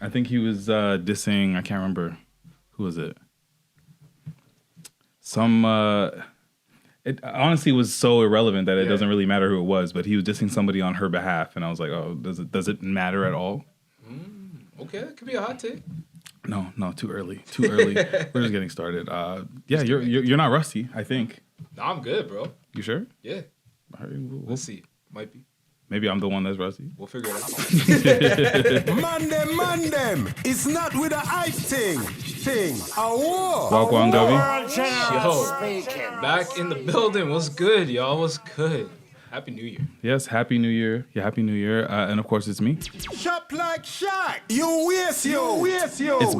I think he was dissing. I can't remember who was it. Some. It honestly was so irrelevant that it doesn't really matter who it was. But he was dissing somebody on her behalf, and I was like, oh, does it matter at all? Okay, that could be a hot take. No, too early. We're just getting started. Yeah, you're not rusty, I think. No, I'm good, bro. You sure? Yeah. All right, We'll see. Might be. Maybe I'm the one that's rusty. We'll figure it out. Man them. It's not with a hype thing. A war. Walk on, Gubby. Yo, back in the building. What's good, y'all? What's good? Happy New Year. Yes, Happy New Year. Yeah, Happy New Year. And of course, it's me. Shop like Shak. You waste you.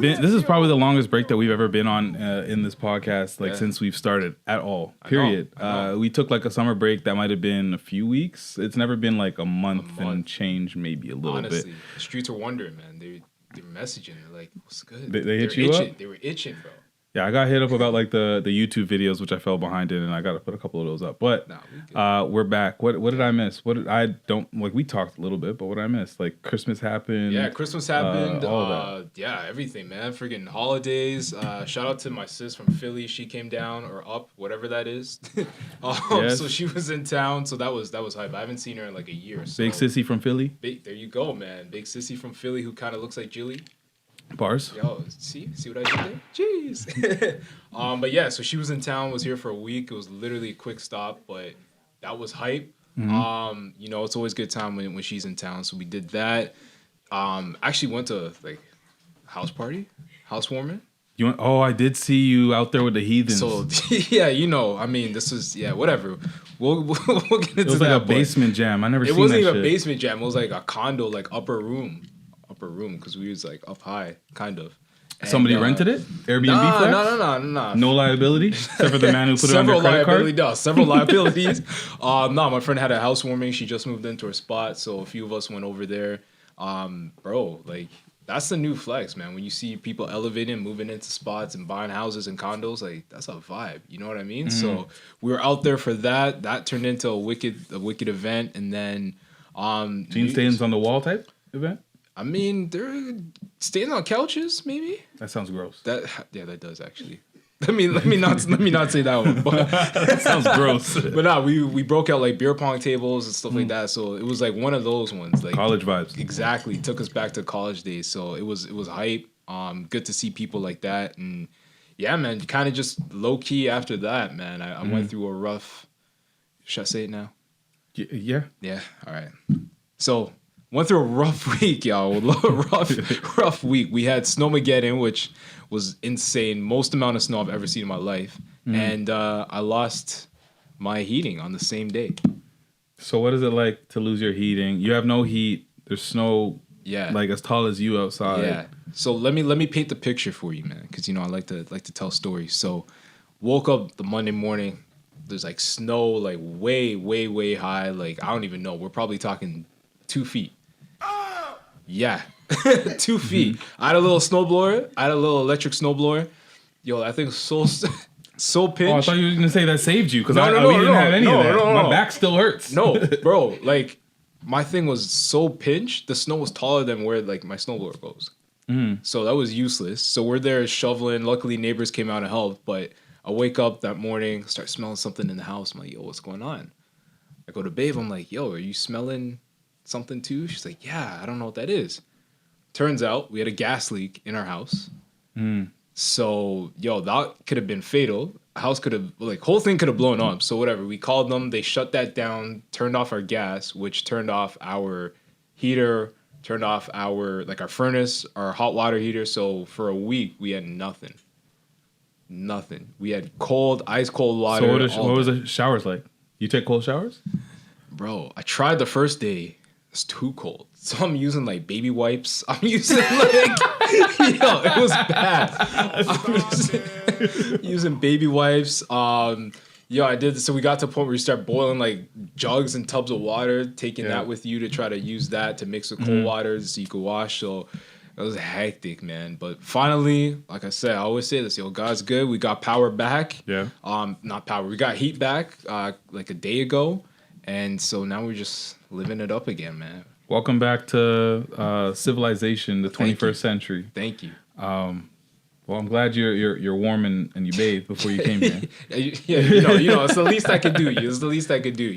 This is probably the longest break that we've ever been on in this podcast, since we've started at all. Period. I know. We took like a summer break that might have been a few weeks. It's never been like a month and change, maybe a little Honestly, bit. the streets are wondering, man. They were messaging. They're like, "What's good?" They hit you up? They were itching, bro. Yeah, I got hit up about like the YouTube videos, which I fell behind in, and I got to put a couple of those up. But we're back. What did I miss? We talked a little bit, but what did I miss? Like Christmas happened. Yeah, Christmas happened. All that. Yeah, everything, man. Freaking holidays. Shout out to my sis from Philly. She came down or up, whatever that is. Yes. So she was in town. So that was hype. I haven't seen her in like a year. So. Big sissy from Philly. There you go, man. Big sissy from Philly who kind of looks like Jilly. Bars. Yo, see what I did there? Jeez. But yeah, so she was in town, was here for a week. It was literally a quick stop, but that was hype. Mm-hmm. It's always a good time when she's in town. So we did that. Actually went to like housewarming. I did see you out there with the heathens. So yeah, this is whatever. We'll get into that. It was like a basement jam. I never seen that shit. It wasn't even a basement jam. It was like a condo, like upper room, because we was like up high, kind of. And, somebody rented it? Airbnb flex? No. No liability? Except for the man who put it on their credit card? Several liabilities. My friend had a housewarming. She just moved into her spot, so a few of us went over there. Bro, like, that's the new flex, man. When you see people elevating, moving into spots and buying houses and condos, like, that's a vibe. You know what I mean? Mm-hmm. So we were out there for that. That turned into a wicked event. And then... Gene Stains on the wall type event? I mean, they're staying on couches, maybe. That sounds gross. That does actually. Let me not say that one. But that sounds gross. But we broke out like beer pong tables and stuff like that. So it was like one of those ones, like college vibes. Exactly, took us back to college days. So it was hype. Good to see people like that, and yeah, man, kind of just low key after that, man. I went through a rough. Should I say it now? Yeah. Yeah. All right. So. Went through a rough week, y'all. rough week. We had Snowmagedon, which was insane. Most amount of snow I've ever seen in my life. And I lost my heating on the same day. So what is it like to lose your heating? You have no heat. There's snow like as tall as you outside. Yeah. So let me paint the picture for you, man. Because, I like to tell stories. So woke up the Monday morning. There's like snow like way, way, way high. Like, I don't even know. We're probably talking 2 feet. Yeah, 2 feet. I had a little snowblower. I had a little electric snowblower. Yo, that thing was so pinched. Oh, I thought you were going to say that saved you because we didn't have any of that. My back still hurts. No, bro, like my thing was so pinched. The snow was taller than where like my snowblower goes. So that was useless. So we're there shoveling. Luckily, neighbors came out and helped. But I wake up that morning, start smelling something in the house. I'm like, yo, what's going on? I go to babe. I'm like, yo, are you smelling something too? She's like, yeah, I don't know what that is. Turns out we had a gas leak in our house. So, yo, that could have been fatal. House could have, whole thing could have blown up. So whatever, we called them. They shut that down, turned off our gas, which turned off our heater, turned off our furnace, our hot water heater. So for a week, we had nothing. We had ice cold water. So what was the showers like? You take cold showers? Bro, I tried the first day. It's too cold. So I'm using baby wipes. I'm using it was bad. I'm using baby wipes. I did. So we got to a point where you start boiling jugs and tubs of water, taking that with you to try to use that to mix with cold water so you could wash. So it was hectic, man. But finally, like I said, I always say this, God's good. We got power back. Yeah. Not power. We got heat back like a day ago. And so now we're just living it up again, man. Welcome back to civilization, the 21st century. Thank you. Well, I'm glad you're warm and you bathed before you came here. Yeah, it's the least I could do. It's the least I could do,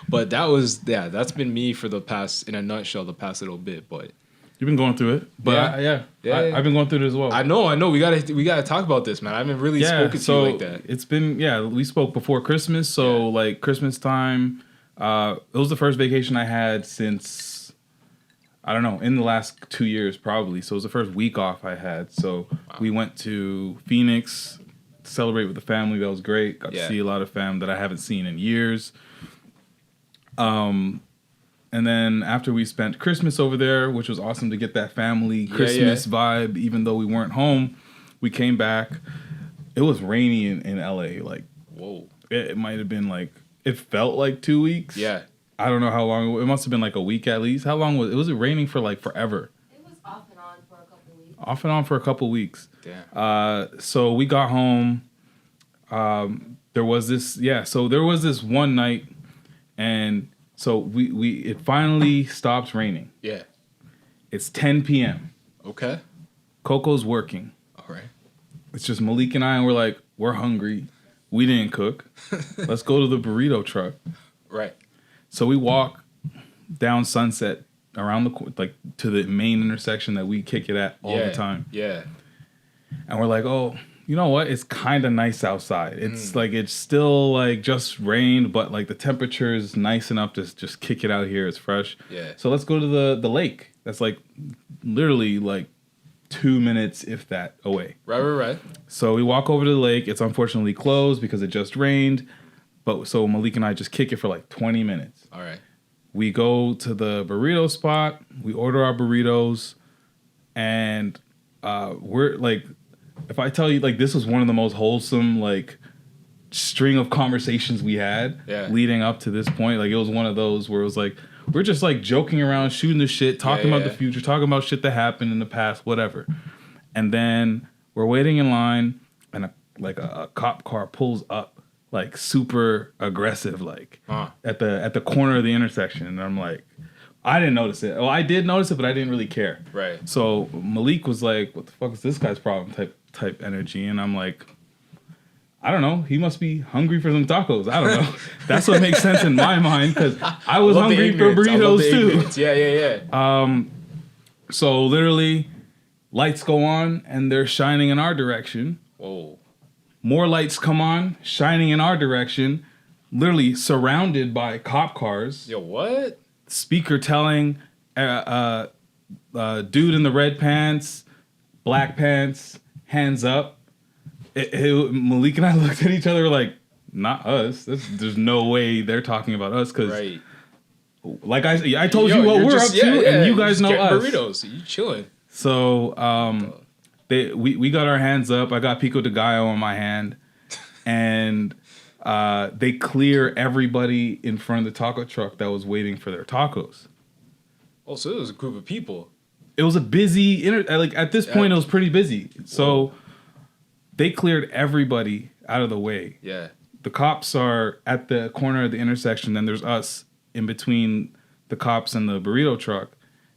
But that's been me for the past, in a nutshell, the past little bit. But you've been going through it. But I've been going through it as well. I know. We gotta talk about this, man. I haven't really spoken to you like that. It's been we spoke before Christmas, so like Christmas time. It was the first vacation I had since, I don't know, in the last 2 years probably. So it was the first week off I had. So we went to Phoenix to celebrate with the family. That was great. Got to see a lot of fam that I haven't seen in years. And then after we spent Christmas over there, which was awesome to get that family Christmas vibe, even though we weren't home, we came back. It was rainy in LA. Like, whoa. It might have been like, it felt like 2 weeks. Yeah. I don't know how long. It must have been like a week at least. How long was it? Was it raining for like forever? It was off and on for a couple weeks. Off and on for a couple weeks. Damn. So we got home. There was this one night, and so it finally stops raining. Yeah. It's 10 p.m. Okay. Coco's working. All right. It's just Malik and I, and we're hungry. We didn't cook. Let's go to the burrito truck. Right. So we walk down Sunset around to the main intersection that we kick it at all the time. Yeah. And we're like, oh, you know what? It's kind of nice outside. It's like, it's still like just rained, but like the temperature is nice enough to just kick it out here. It's fresh. Yeah. So let's go to the lake. That's like literally like 2 minutes, if that, away. Right. So we walk over to the lake. It's unfortunately closed because it just rained. But so Malik and I just kick it for like 20 minutes. All right. We go to the burrito spot. We order our burritos. And we're like, if I tell you, like, this was one of the most wholesome, like, string of conversations we had leading up to this point. Like, it was one of those where it was like, we're just like joking around, shooting the shit, talking about the future, talking about shit that happened in the past, whatever. And then we're waiting in line, and a cop car pulls up, like super aggressive, like at the corner of the intersection. And I'm like, I didn't notice it. Well, I did notice it, but I didn't really care. Right. So Malik was like, "What the fuck is this guy's problem?" type energy, and I'm like, I don't know. He must be hungry for some tacos. I don't know. That's what makes sense in my mind, because I was hungry for burritos too. Yeah. So literally, lights go on and they're shining in our direction. Whoa. More lights come on, shining in our direction. Literally surrounded by cop cars. Yo, what? Speaker telling dude in the red pants, black pants, hands up. Malik and I looked at each other like, not us. There's no way they're talking about us, because like I told you what we're up to, and you guys know us. Burritos, you chilling. So we got our hands up. I got Pico de Gallo in my hand, and they clear everybody in front of the taco truck that was waiting for their tacos. Oh, so it was a group of people. It was a busy like at this point it was pretty busy. So they cleared everybody out of the way. Yeah. The cops are at the corner of the intersection, then there's us in between the cops and the burrito truck,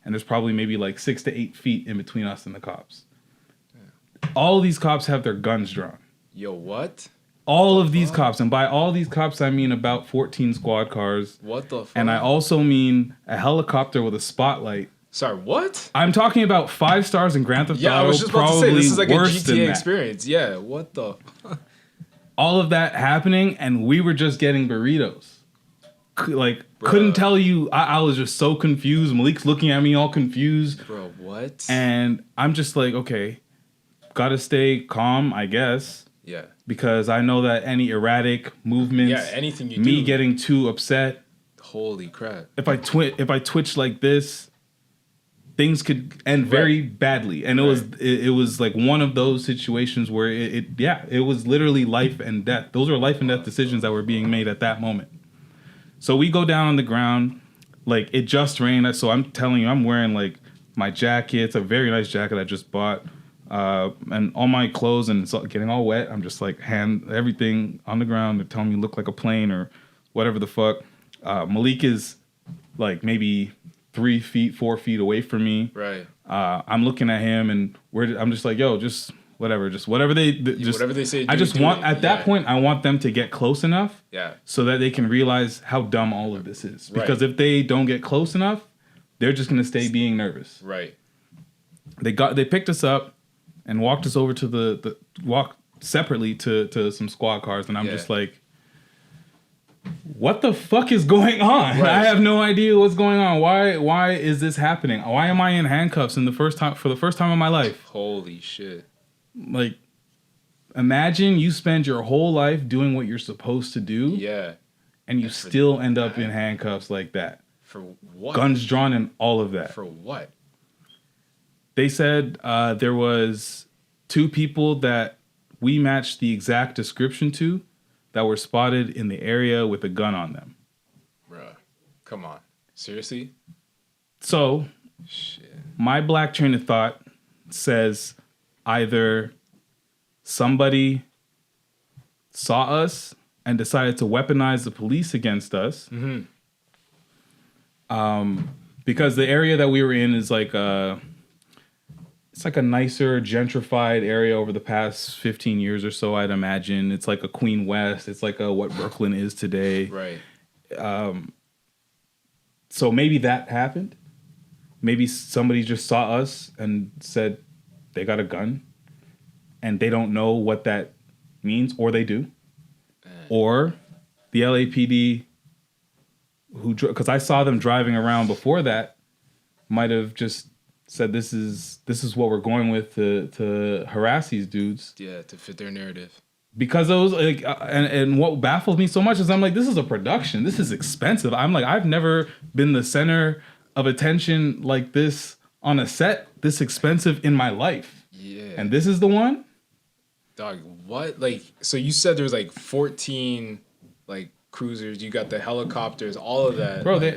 and there's probably maybe like 6 to 8 feet in between us and the cops. Yeah. All of these cops have their guns drawn. Yo, what? All of these cops, and by all these cops I mean about 14 squad cars. What the fuck? And I also mean a helicopter with a spotlight. Sorry, what? I'm talking about 5 stars in Grand Theft Auto. Yeah, I was just about to say, this is like a GTA that. experience. Yeah, what the? All of that happening, and we were just getting burritos. Like, couldn't tell you. I was just so confused. Malik's looking at me all confused. Bro, what? And I'm just like, okay, gotta stay calm, I guess. Yeah. Because I know that any erratic movements, anything you me do, getting too upset. Holy crap. If I twitch like this, things could end very badly. And it was like one of those situations where it was literally life and death. Those were life and death decisions that were being made at that moment. So we go down on the ground, like it just rained. So I'm telling you, I'm wearing like my jacket. It's a very nice jacket I just bought. And all my clothes, and it's getting all wet. I'm just like everything on the ground. They're telling me look like a plane or whatever the fuck. Malik is like maybe 3 feet, 4 feet away from me. Right. I'm looking at him, and I'm just like, yo, just whatever they say. I just want at that point, I want them to get close enough, so that they can realize how dumb all of this is. Because if they don't get close enough, they're just gonna stay being nervous. Right. They picked us up and walked us over to the walk separately to some squad cars, and I'm just like, what the fuck is going on? Right. I have no idea what's going on. Why is this happening? Why am I in handcuffs for the first time in my life? Holy shit. Like, imagine you spend your whole life doing what you're supposed to do. Yeah. And you still end up in handcuffs like that. For what? Guns drawn and all of that. For what? They said there was 2 people that we matched the exact description to that were spotted in the area with a gun on them. Bruh. Come on. Seriously? So, my black train of thought says either somebody saw us and decided to weaponize the police against us. Mm-hmm. Because the area that we were in is like it's like a nicer, gentrified area over the past 15 years or so, I'd imagine. It's like a Queen West. It's like what Brooklyn is today. Right. So maybe that happened. Maybe somebody just saw us and said they got a gun and they don't know what that means, or they do. Or the LAPD, because I saw them driving around before that, might have just said this is what we're going with to harass these dudes. Yeah, to fit their narrative. Because it was like, and what baffles me so much is I'm like, this is a production. This is expensive. I'm like, I've never been the center of attention like this on a set this expensive in my life. Yeah. And this is the one? Dog, what? Like, so you said there was like 14 like cruisers. You got the helicopters, all of that. Bro, like,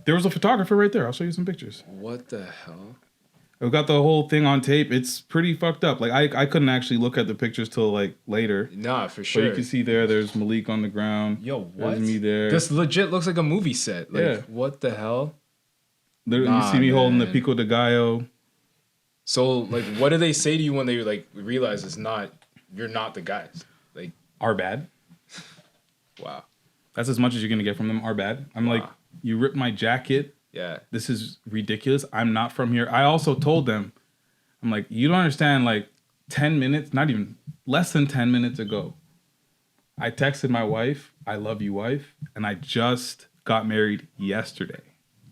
there was a photographer right there. I'll show you some pictures. What the hell? I've got the whole thing on tape. It's pretty fucked up. Like, I couldn't actually look at the pictures till like later. Nah, for sure. But you can see there's Malik on the ground. Yo, what? There's me there. This legit looks like a movie set. Like, yeah. What the hell? You see me holding the Pico de Gallo. So, like, what do they say to you when they like realize you're not the guys? Like, Are bad. Wow. That's as much as you're gonna get from them. Are bad. I'm like, you ripped my jacket. Yeah. This is ridiculous. I'm not from here. I also told them, I'm like, you don't understand, like 10 minutes, not even less than 10 minutes ago, I texted my wife, I love you, wife, and I just got married yesterday.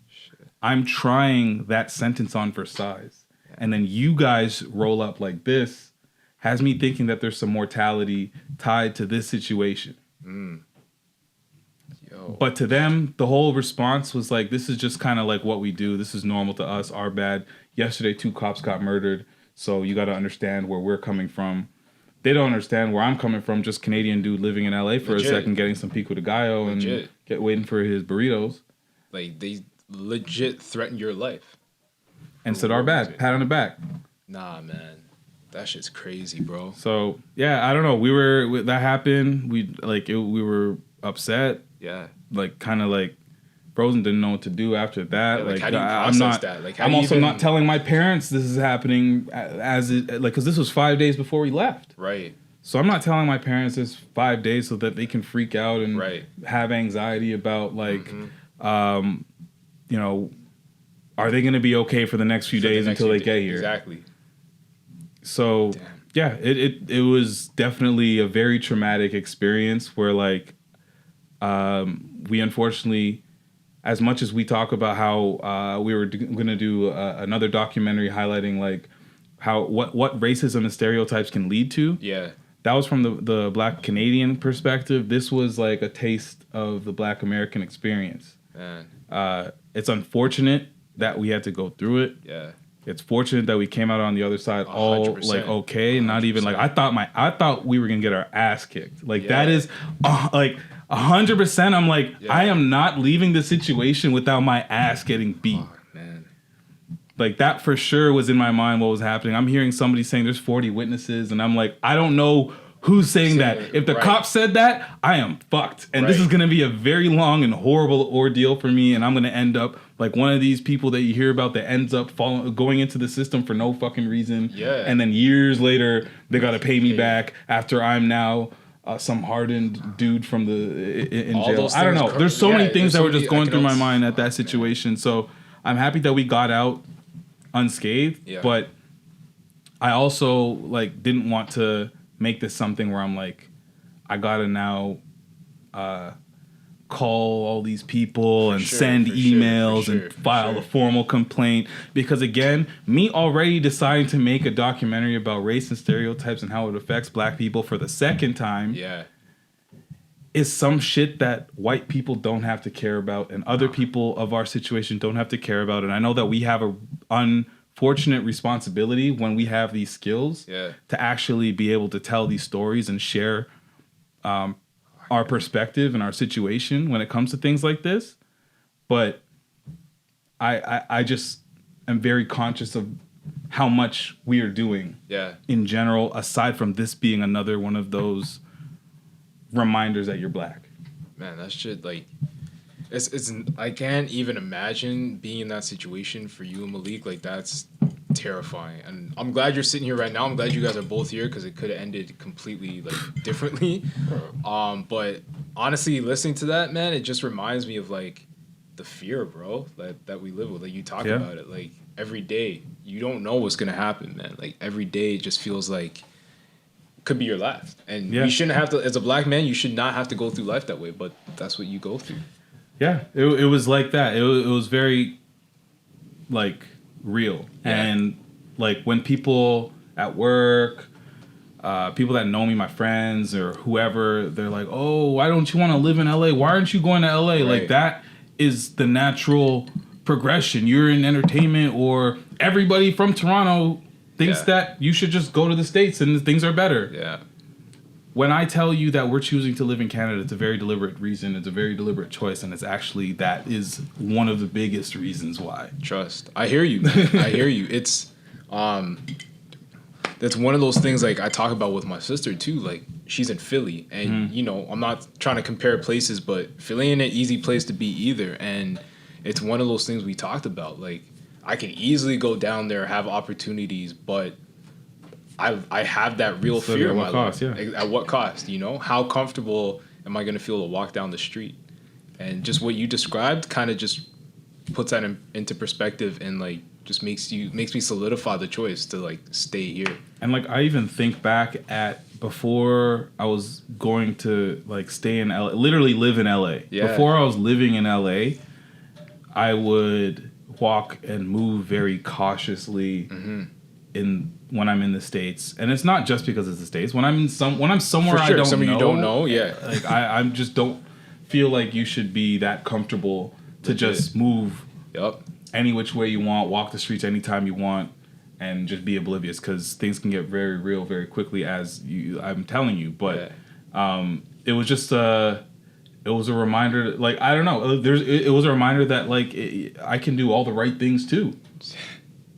Shit. I'm trying that sentence on for size. And then you guys roll up like this, has me thinking that there's some mortality tied to this situation. But to them, the whole response was like, this is just kind of like what we do. This is normal to us. Our bad. Yesterday, 2 cops got murdered. So you got to understand where we're coming from. They don't understand where I'm coming from. Just Canadian dude living in LA for a second, getting some pico de gallo and waiting for his burritos. Like, they legit threatened your life. And said, our bad. Pat on the back. Nah, man. That shit's crazy, bro. So, yeah, I don't know. That happened. We were upset. Yeah. Like, kind of like frozen, didn't know what to do after that. Yeah, like, how do you process that? Like, I'm also not telling my parents this is happening because this was 5 days before we left. Right. So I'm not telling my parents this 5 days so that they can freak out and have anxiety about like, you know, are they going to be okay for the next few days until they get here? Exactly. So, yeah, it was definitely a very traumatic experience where, like, we unfortunately, as much as we talk about how we were going to do another documentary highlighting, like, what racism and stereotypes can lead to. Yeah. That was from the Black Canadian perspective. This was, like, a taste of the Black American experience. Man. It's unfortunate that we had to go through it. Yeah. It's fortunate that we came out on the other side all 100%. Like okay, 100%. Not even like I thought we were gonna get our ass kicked. Like that is like 100%. I'm like I am not leaving the situation without my ass getting beat. Oh, man. Like that for sure was in my mind what was happening. I'm hearing somebody saying there's 40 witnesses, and I'm like I don't know who's saying that. If the cop said that, I am fucked, and this is gonna be a very long and horrible ordeal for me, and I'm gonna end up like one of these people that you hear about that ends up going into the system for no fucking reason. Yeah. And then years later, they got to pay me back after I'm now some hardened dude from in jail. I don't know. There's so many things that were just going through my mind at that situation. Man. So I'm happy that we got out unscathed. Yeah. But I also like didn't want to make this something where I'm like, I gotta now call all these people and send emails and file a formal complaint, because again, me already deciding to make a documentary about race and stereotypes and how it affects black people for the second time is some shit that white people don't have to care about and other people of our situation don't have to care about. And I know that we have a unfortunate responsibility when we have these skills to actually be able to tell these stories and share our perspective and our situation when it comes to things like this. But I just am very conscious of how much we are doing in general, aside from this being another one of those reminders that you're black. Man, that shit, like, it's I can't even imagine being in that situation for you and Malik. Like, that's terrifying. And I'm glad you're sitting here right now. I'm glad you guys are both here, because it could have ended completely like differently. But honestly, listening to that, man, it just reminds me of like the fear, bro, that we live with. Like, you talk about it like every day. You don't know what's gonna happen, man. Like, every day it just feels like could be your last. And you shouldn't have to, as a black man, you should not have to go through life that way, but that's what you go through. Yeah, it was like that. It was very like real. And like when people at work, people that know me, my friends or whoever, they're like, oh, why don't you want to live in LA? Why aren't you going to LA? Like, that is the natural progression. You're in entertainment, or everybody from Toronto thinks that you should just go to the States and things are better. Yeah. When I tell you that we're choosing to live in Canada, it's a very deliberate reason. It's a very deliberate choice. And it's actually, that is one of the biggest reasons why. Trust. I hear you, man. I hear you. It's, that's one of those things, like, I talk about with my sister too. Like, she's in Philly, and you know, I'm not trying to compare places, but Philly ain't an easy place to be either. And it's one of those things we talked about. Like, I can easily go down there, have opportunities, but I have that real fear in my life. At what cost? You know, how comfortable am I going to feel to walk down the street? And just what you described kind of just puts that into perspective, and like just makes me solidify the choice to like stay here. And like, I even think back at before I was going to like stay in LA, literally live in LA. Yeah. Before I was living in LA, I would walk and move very cautiously when I'm in the States. And it's not just because it's the States. When I'm somewhere I don't know. Somewhere you don't know, like I'm just don't feel like you should be that comfortable to just move any which way you want, walk the streets anytime you want, and just be oblivious, because things can get very real very quickly, as I'm telling you. But it was just it was a reminder, like, I don't know, it was a reminder that like I can do all the right things too.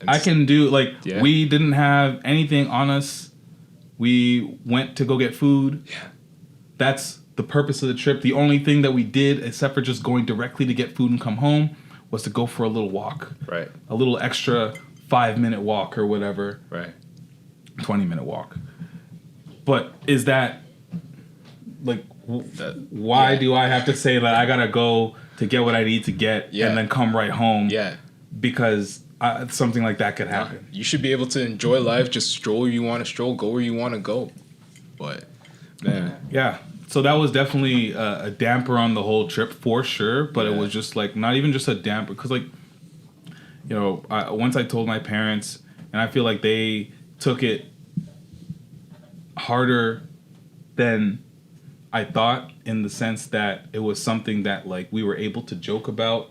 I can do, like, we didn't have anything on us. We went to go get food. Yeah. That's the purpose of the trip. The only thing that we did, except for just going directly to get food and come home, was to go for a little walk. Right. A little extra 5-minute walk or whatever. Right. 20-minute walk. But is that, like, why do I have to say that I gotta go to get what I need to get and then come right home? Yeah. Because something like that could happen. You should be able to enjoy life, just stroll where you want to stroll, go where you want to go. But, man. Yeah. So that was definitely a damper on the whole trip for sure. But it was just like, not even just a damper. Because, like, you know, once I told my parents, and I feel like they took it harder than I thought, in the sense that it was something that, like, we were able to joke about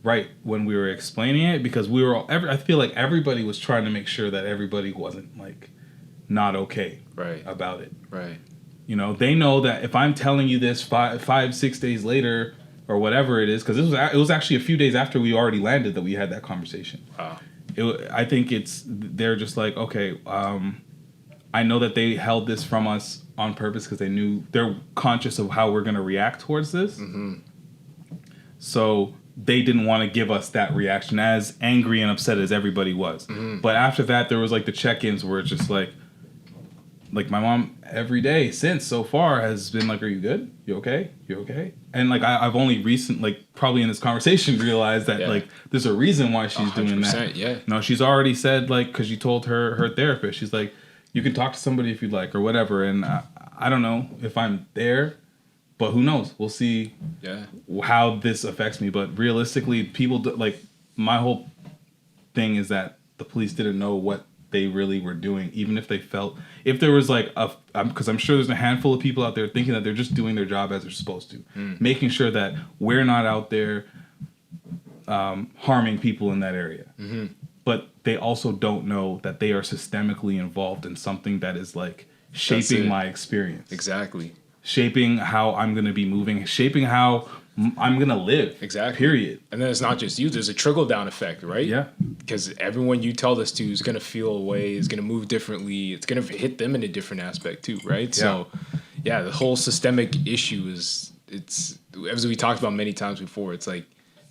right when we were explaining it, because we were all, I feel like everybody was trying to make sure that everybody wasn't, like, not okay about it. Right. You know, they know that if I'm telling you this 5-6 days later or whatever it is, because it was actually a few days after we already landed that we had that conversation. Wow. I think they're just like, okay, I know that they held this from us on purpose because they're conscious of how we're going to react towards this. Mm-hmm. So they didn't want to give us that reaction, as angry and upset as everybody was. But after that, there was like the check-ins where it's just like my mom every day since so far has been like, "Are you good? You okay? You okay?" And like I've only probably in this conversation realized that like there's a reason why she's doing that. Yeah. No, she's already said like, because she told her therapist, she's like, you can talk to somebody if you'd like or whatever. And I don't know if I'm there, but who knows? We'll see how this affects me. But realistically, people like my whole thing is that the police didn't know what they really were doing, even if they felt, if there was like because I'm sure there's a handful of people out there thinking that they're just doing their job as they're supposed to, making sure that we're not out there harming people in that area. But they also don't know that they are systemically involved in something that is like shaping my experience. Exactly. Shaping how I'm going to be moving, shaping how I'm going to live. Exactly. Period. And then it's not just you. There's a trickle-down effect, right? Yeah. Because everyone you tell this to is going to feel a way, is going to move differently. It's going to hit them in a different aspect too, right? Yeah. So, yeah, the whole systemic issue it's as we talked about many times before, it's like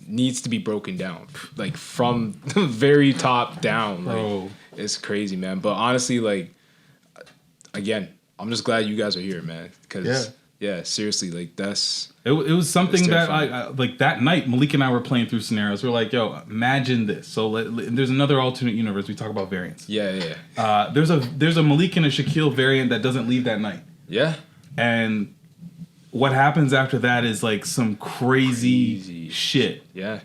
needs to be broken down, like from the very top down. Like, it's crazy, man. But honestly, like, again, I'm just glad you guys are here, man. Because seriously, like that's it was something that I like that night. Malik and I were playing through scenarios. We're like, yo, imagine this. So there's another alternate universe. We talk about variants. Yeah. There's a Malik and a Shaquille variant that doesn't leave that night. Yeah. And what happens after that is like some crazy shit. Yeah.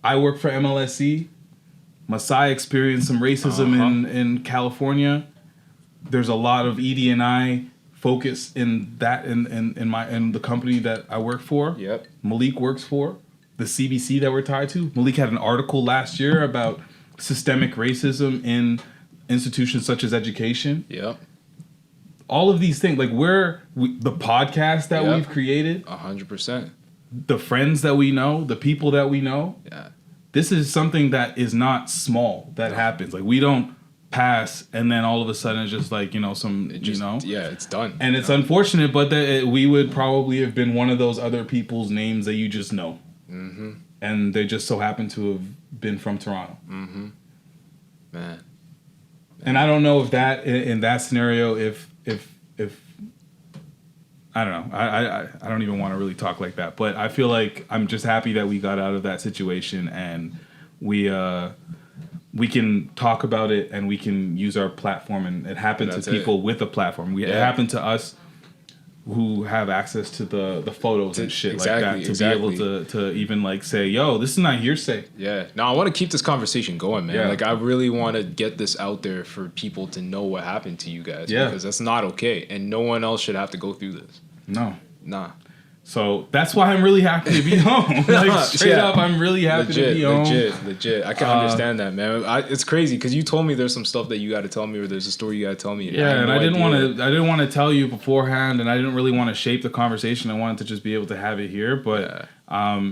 I work for MLSC. Masai experienced some racism in California. There's a lot of ED&I focus in that in the company that I work for. Yep. Malik works for the CBC that we're tied to. Malik had an article last year about systemic racism in institutions such as education. Yep. All of these things, like the podcast that we've created, 100%. the friends that we know, the people that we know. Yeah. This is something that is not small that happens. Like we don't pass and then all of a sudden it's just like, it's done. And it's unfortunate, but we would probably have been one of those other people's names that you just know. Mm-hmm. And they just so happen to have been from Toronto. Mm-hmm. Man. And I don't know if that, in that scenario, if I don't know. I don't even want to really talk like that. But I feel like I'm just happy that we got out of that situation and we can talk about it and we can use our platform. And it happened to people with a platform. It happened to us who have access to the photos and shit like that to be able to even like say, yo, this is not hearsay. Yeah. No, I want to keep this conversation going, man. Yeah. Like I really want to get this out there for people to know what happened to you guys. Yeah. Because that's not okay. And no one else should have to go through this. No. Nah. So that's why I'm really happy to be home. Like straight up, I'm really happy to be home. Legit. I can understand that, man. It's crazy because you told me there's some stuff that you got to tell me, or there's a story you got to tell me. And I didn't want to tell you beforehand, and I didn't really want to shape the conversation. I wanted to just be able to have it here, but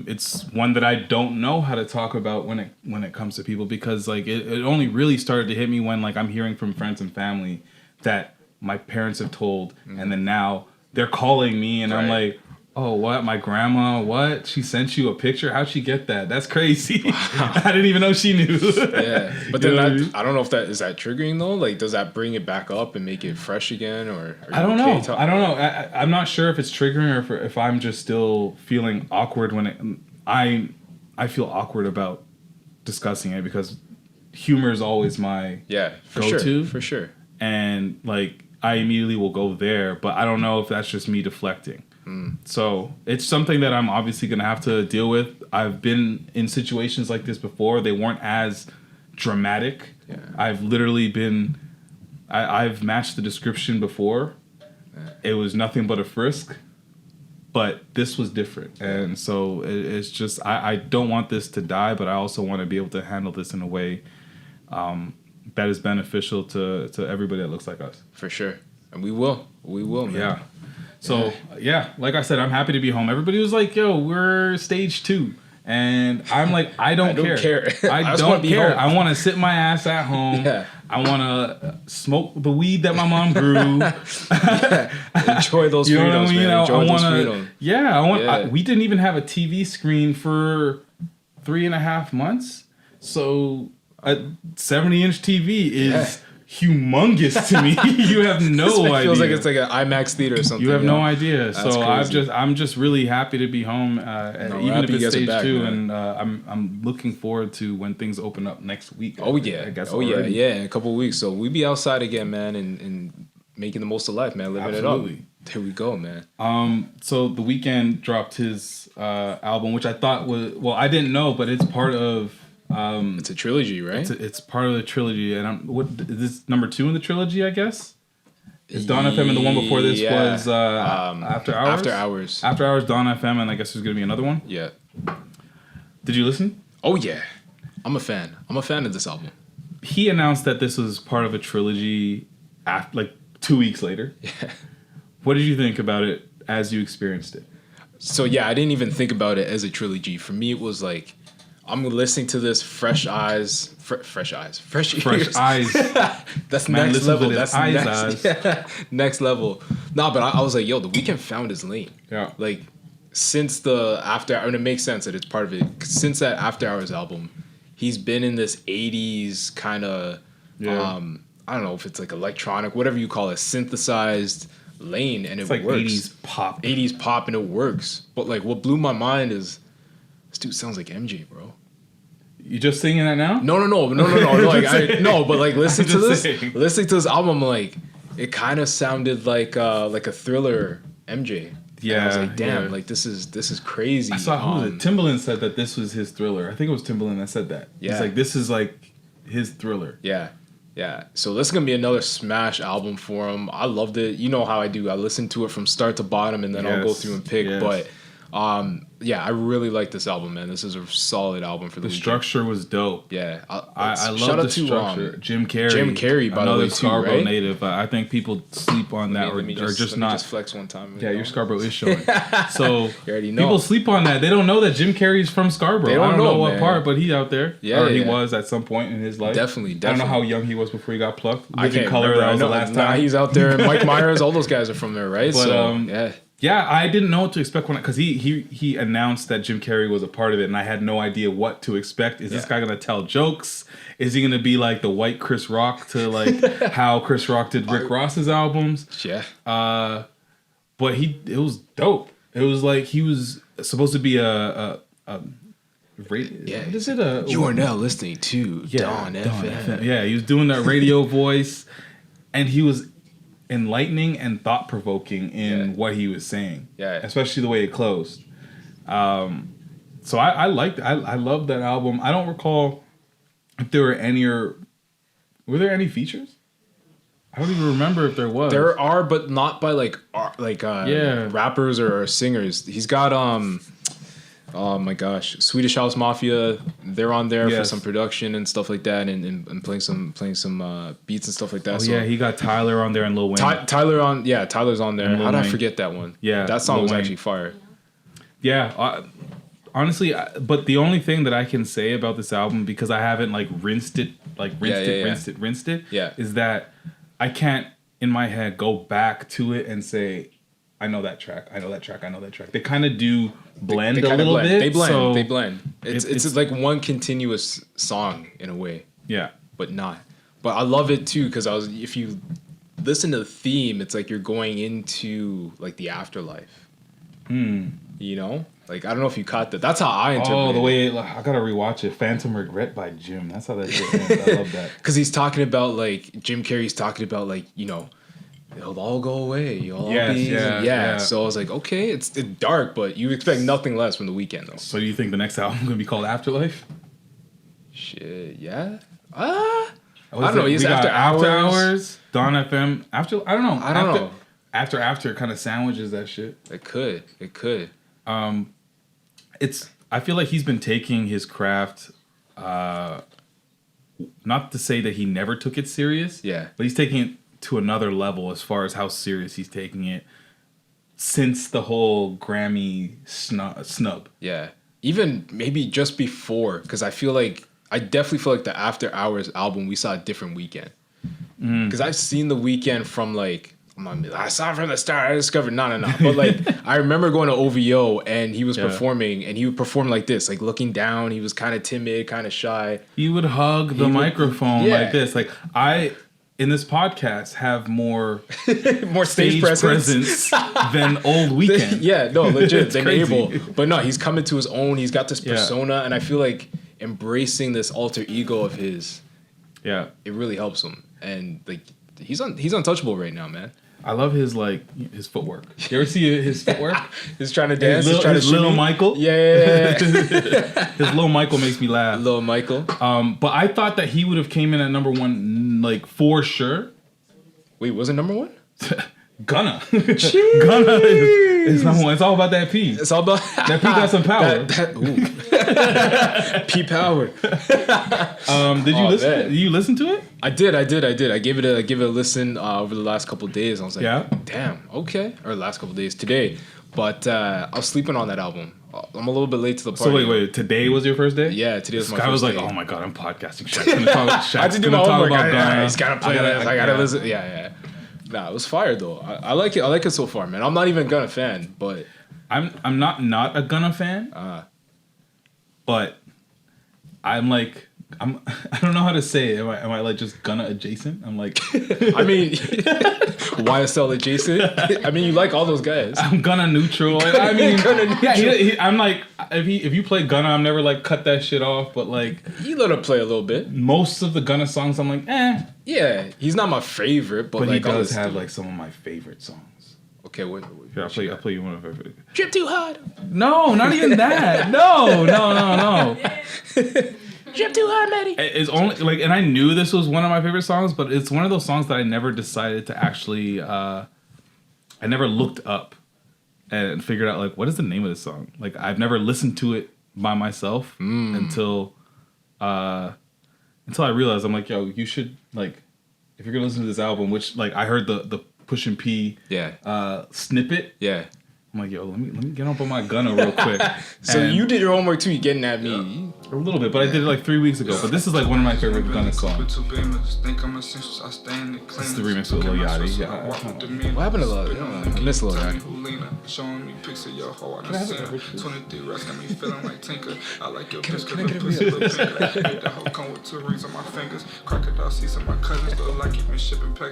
it's one that I don't know how to talk about when it comes to people, because like it only really started to hit me when like I'm hearing from friends and family that my parents have told, and then now they're calling me, and I'm like, oh, what? My grandma, what? She sent you a picture? How'd she get that? That's crazy. Wow. I didn't even know she knew. Yeah. But then I don't know if is that triggering though? Like, does that bring it back up and make it fresh again? Or I don't know. I don't know. I'm not sure if it's triggering or if I'm just still feeling awkward when I feel awkward about discussing it, because humor is always my go-to. For sure. And like, I immediately will go there, but I don't know if that's just me deflecting. So it's something that I'm obviously going to have to deal with. I've been in situations like this before. They weren't as dramatic. Yeah. I've literally been... I've matched the description before. It was nothing but a frisk. But this was different. And so it's just... I don't want this to die, but I also want to be able to handle this in a way that is beneficial to everybody that looks like us. For sure. And we will. We will, man. Yeah. So, like I said, I'm happy to be home. Everybody was like, yo, we're stage 2. And I'm like, I don't care. I I just don't wanna be care. home. I want to sit my ass at home. Yeah. I want to smoke the weed that my mom grew. Enjoy those You know what I freedoms, mean? man. Enjoy I those want freedoms. to. Yeah, I want. Yeah. We didn't even have a TV screen for 3.5 months. So a 70-inch TV is humongous to me. You have no idea. It feels like it's like an IMAX theater or something. You have yo. no idea. That's So crazy. I'm just really happy to be home, we're even happy if you it's guys are stage back, 2, man. and I'm looking forward to when things open up next week. Oh yeah. I guess. Oh already. yeah. In a couple of weeks. So we be outside again, man, and making the most of life, man. Living Absolutely. it up. There we go, man. So the Weeknd dropped his album, which I thought was, well, I didn't know, but it's part of. It's a trilogy, right? It's part of the trilogy, and what is this number 2 in the trilogy? I guess. Is Dawn FM, and the one before this was After Hours. After Hours. After Hours, Dawn FM, and I guess there's gonna be another one. Yeah. Did you listen? Oh yeah. I'm a fan. I'm a fan of this album. He announced that this was part of a trilogy after, like 2 weeks later. Yeah. What did you think about it as you experienced it? So yeah, I didn't even think about it as a trilogy. For me, it was like I'm listening to this fresh eyes, fresh ears. Fresh eyes. That's Man, next listen level. with his That's eyes. next, next level. No, but I was like, yo, the Weeknd found his lane. Yeah. Like since the After, and it makes sense that it's part of it. Since that After Hours album, he's been in this '80s kind of, Yeah. I don't know if it's like electronic, whatever you call it, synthesized lane, and It's it like works. 80s pop. 80s pop, and it works. But like, what blew my mind is this dude sounds like MJ, bro. You just singing that now? No. Like, no, but like, listen to this. saying. Listening to this album, like, it kind of sounded like a Thriller MJ. And I was like, damn, yeah. like this is crazy. I saw who was it? Timbaland said that this was his Thriller. I think it was Timbaland that said that. Yeah. He's like, this is like his Thriller. Yeah. So this is gonna be another smash album for him. I loved it. You know how I do. I listen to it from start to bottom, and then I'll go Yes, through and pick. yes. But yeah, I really like this album, man. This is a solid album for the The Weeknd. structure was dope. Yeah, I love shout the out to, structure. Jim Carrey. Jim Carrey, by the another way, too, Scarborough right? native. I think people sleep on that, Let me or just let me not. just flex one time. Yeah, your Scarborough is showing. So You already know. people sleep on that. They don't know that Jim Carrey's from Scarborough. They don't I don't know know, what man. part, but he's out there. Yeah, or he yeah. was at some point in his life. Definitely. I don't know how definitely. young he was before he got plucked. I Living can't Color, remember. that was I know, the last nah, time. he's out there. Mike Myers, all those guys are from there, right? But, so yeah. yeah. I didn't know what to expect because he announced that Jim Carrey was a part of it, and I had no idea what to expect. Is this Yeah. guy gonna tell jokes? Is he gonna be like the white Chris Rock to like how Chris Rock did Rick Ross's albums? Yeah. But it was dope. It was like he was supposed to be a radio. Yeah. What is it? You are now listening to Dawn FM. Yeah, he was doing that radio voice, and he was enlightening and thought provoking in Yeah. what he was saying. Yeah. Especially the way it closed. So I liked. I loved that album. I don't recall if there were there any features. I don't even remember if there was. There are, but not by like Yeah. rappers or singers. He's got oh my gosh, Swedish House Mafia. They're on there for Yes. some production and stuff like that, and playing some beats and stuff like that. Oh so yeah, he got Tyler on there and Lil Wayne. Tyler's on there. And Lil How did I Wayne. forget that one? Yeah, that song Lil was Wayne. actually fire. Yeah, honestly, but the only thing that I can say about this album, because I haven't like rinsed it, Yeah. is that I can't in my head go back to it and say, I know that track. They kind of do blend They a kinda little blend. bit. They blend. so They blend. It's it's- like one continuous song in a way, Yeah, but not. But I love it too because if you listen to the theme, it's like you're going into like the afterlife. You know, like I don't know if you caught that. That's how I interpret it. Oh, the way I gotta rewatch it. Phantom Regret by Jim. That's how that shit ends. I love that. Because he's talking about like Jim Carrey's talking about like it'll all go away. You'll all Yes, be yeah. So I was like, okay, it's dark, but you expect nothing less from the Weeknd though. So do you think the next album gonna be called Afterlife? Shit, yeah. I don't know. He's We got After Hours. Dawn FM. I don't know. I don't know. After kind of sandwiches that shit. It could. I feel like he's been taking his craft, not to say that he never took it serious. Yeah. But he's taking it to another level as far as how serious he's taking it since the whole Grammy snub. Yeah. even maybe just before, because I definitely feel like the After Hours album, we saw a different Weeknd. Because I've seen the Weeknd from like, I saw it from the start. I discovered no. But like, I remember going to OVO and he was performing, and he would perform like this, like looking down. He was kind of timid, kind of shy. He would hug the microphone like this. Like in this podcast, have more stage presence than old Weeknd. Yeah, no, legit. Than crazy. Abel. But no, he's coming to his own. He's got this persona, and I feel like embracing this alter ego of his. Yeah, it really helps him, and like he's untouchable right now, man. I love his footwork. You ever see his footwork? He's trying to dance. His little Michael. Yeah. His little Michael makes me laugh. Little Michael. But I thought that he would have came in at number one, like for sure. Wait, was it number one? Gunna. Gunna is number one. It's all about that P. It's all about that P got some power. P power. Did you listen? Did you listen to it? I did. I gave it a listen over the last couple of days. I was like, damn, okay. Or the last couple of days today. But I was sleeping on that album. I'm a little bit late to the party. So wait. Today was your first day? Yeah, today was my first day. I was like, oh my god, I'm podcasting. Shak's gonna talk. I had to do my homework. He's gotta play this. I gotta yeah. listen. Yeah. Nah, it was fire though. I like it. I like it so far, man. I'm not even a Gunna fan, but I'm not a Gunna fan. But I'm like I don't know how to say it. Am I like just Gunna adjacent? I'm like I mean YSL adjacent. I mean you like all those guys. I'm Gunna neutral. I mean yeah, I'm like if you play Gunna, I'm never like cut that shit off. But like you let him play a little bit. Most of the Gunna songs, I'm like Yeah, he's not my favorite, but like he does have like some of my favorite songs. Okay, wait. Here, I'll play you one of my favorite. Trip Too Hard. No, not even that. No. Trip Too Hard, Matty. It's only like, and I knew this was one of my favorite songs, but it's one of those songs that I never decided to actually. I never looked up and figured out like what is the name of this song. Like I've never listened to it by myself until I realized I'm like, yo, you should like if you're gonna listen to this album, which like I heard the Pushin P snippet. Yeah. I'm like, yo, let me get up on my Gunna real quick. So you did your homework too. You getting at me a little bit, but I did it like 3 weeks ago. But this is like one of my favorite Gunna songs. This is the remix with Lil Yachty. Yeah. What happened to Lil Yachty? I miss Lil Yachty. Can I have it?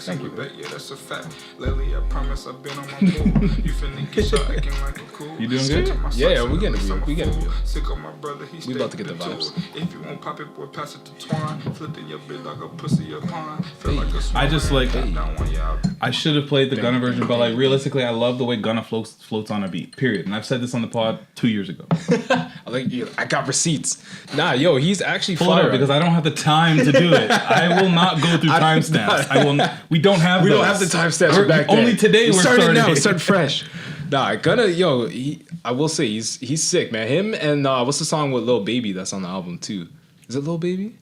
Thank you. Yeah, that's a fact. Lately, I promise I've been on my move. You finna get shot acting like a cool. You doing good? Yeah, we getting a view. Sick of my brother, he we about to get the vibes. If you won't pop it, boy, pass it to Twine. Flipping your bit like a pussy upon. Feel like a I just like. I should have played the Gunna version, but like realistically, I love the way Gunna floats on a beat. Period. And I've said this on the pod 2 years ago. I got receipts. Nah, yo, he's actually Pull it up because I don't have the time to do it. I will not go through timestamps. I will. We don't have. We don't have the timestamps back then. Only today we're starting now. Start fresh. Nah, Gunna, yo, I will say he's sick, man. Him and what's the song with Lil Baby that's on the album too? Is it Lil Baby?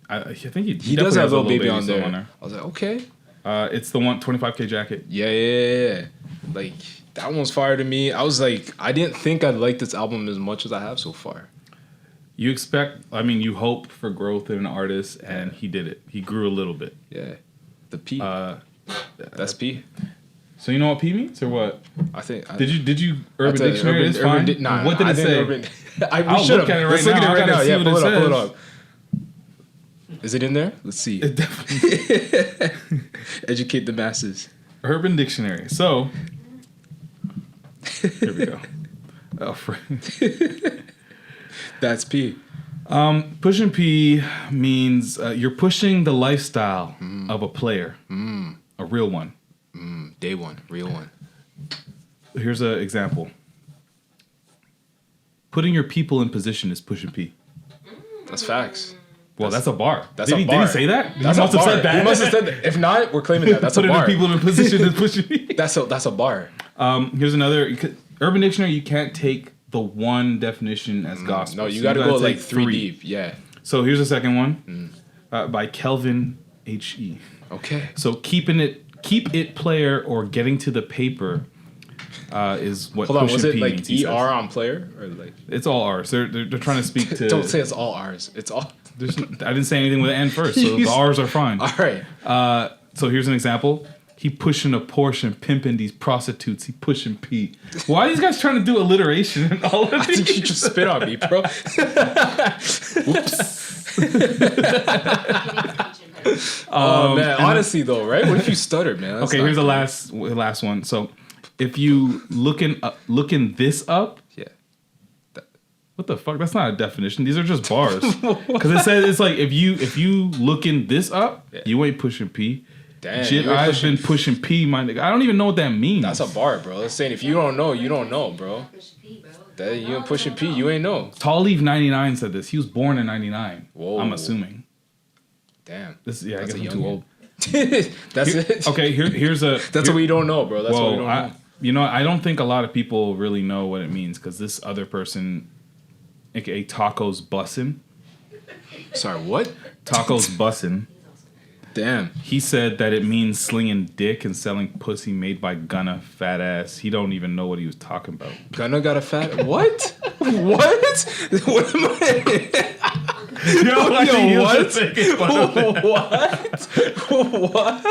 I think he does have Lil Baby on there. I was like, okay. It's the one 25K jacket. Yeah. Like that one's fire to me. I was like, I didn't think I'd like this album as much as I have so far. You you hope for growth in an artist, and he did it. He grew a little bit. Yeah. The P. That's P. So you know what P means or what? I think. Did you Urban Dictionary? It's fine. What did it say? We should have. Let's look at it right now. Yeah, pull it up. Is it in there? Let's see. It definitely. Educate the masses. Urban Dictionary. So here we go. Oh, friend. That's P. Pushing P means you're pushing the lifestyle of a player, a real one. Day one, real one. Here's an example. Putting your people in position is pushing P. That's facts. Well, that's a bar. That's a bar. Did he say that? That's he must a bar. have said that. He must have said that. If not, we're claiming that. That's a bar. Putting your people in position is pushing P. That's a bar. Here's another. Urban Dictionary, you can't take the one definition as gospel. No, you got to go like three deep. Yeah. So here's the second one by Kelvin H.E. Okay. So keep it player or getting to the paper is what Hold on, was Pushin it P like means, he ER says. on player or like? It's all R's. They're trying to speak to. Don't say it's all R's. It's all. I didn't say anything with the N first, so the R's are fine. All right. So here's an example. He pushing a Porsche, pimping these prostitutes. He pushing P. Why are these guys trying to do alliteration and all of I think you these? just spit on me, bro. Whoops. Oh man, honestly though, right? What if you stuttered, man? That's Okay, not here's the good. last one. So if you looking this up, Yeah. what the fuck? That's not a definition. These are just bars. Because it says it's like if you looking this up, you ain't pushing P. Damn, Shit, you ain't I've been pushing P, my nigga. I don't even know what that means. That's a bar, bro. That's saying if you don't know, you don't know, bro. That you ain't pushing P, you ain't know. Tall Leaf 99 said this. He was born in 99. Whoa. I'm assuming. Damn. I That's guess a I'm young too old. That's it. Okay, here's a. That's what we don't know, bro. That's what we Well, don't know. you know, I don't think a lot of people really know what it means because this other person, aka Tacos Bussin'. Sorry, what? Tacos Bussin'. Damn. He said that it means slinging dick and selling pussy made by Gunna fat ass. He don't even know what he was talking about. Gunna got a fat. What? What? What am I? Yo, what? What?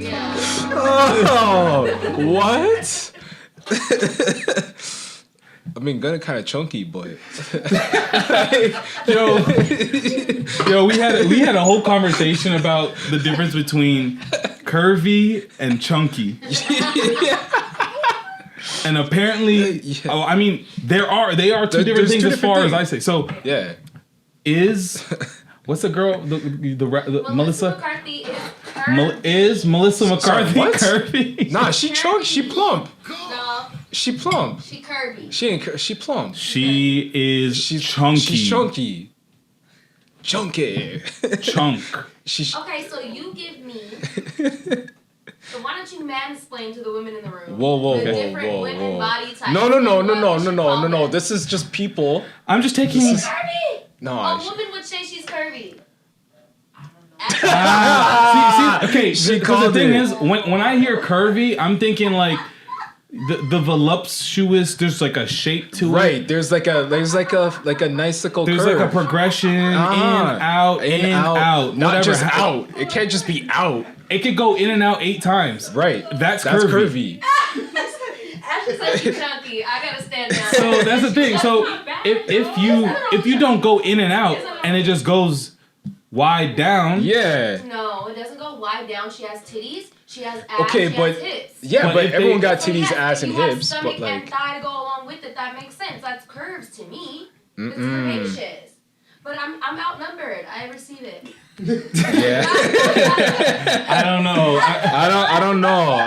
Yeah. Oh, what? I mean, Gunna kind of chunky, but Yo, we had a whole conversation about the difference between curvy and chunky. And apparently, I mean, they are two different things as far as I say. So, yeah. What's the girl? The Melissa McCarthy is curvy. Is Melissa McCarthy what? curvy? Nah, she chunky. She plump. No, She plump. she curvy. She ain't. She plump. She is chunky. She's chunky. Chunky. Chunk. She's. Okay, so you give me. So why don't you mansplain to the women in the room? Whoa, the different women body types. No. and what we should call them. This is just people. I'm just taking. Curvy. No. A woman would say she's curvy. Okay. She Because the called thing it. is, when I hear curvy, I'm thinking like the voluptuous. There's like a shape to it. Right. There's like a nice little There's curve. like a progression in, out, Not whatever. just out. It can't just be out. It could go in and out 8 times. Right. That's curvy. Ashley said she's chunky. I gotta stand down. So that's the thing. So if you don't go in and out and it just goes wide down. Yeah. No, it doesn't go wide down. She has titties. She has ass. Okay, she but has hips. yeah, But but if everyone they- got So titties, yes, ass, if and you have hips. stomach But and like, thigh to go along with it. That makes sense. That's curves to me. It's curvaceous. But I'm outnumbered. I receive it. yeah. I don't know. I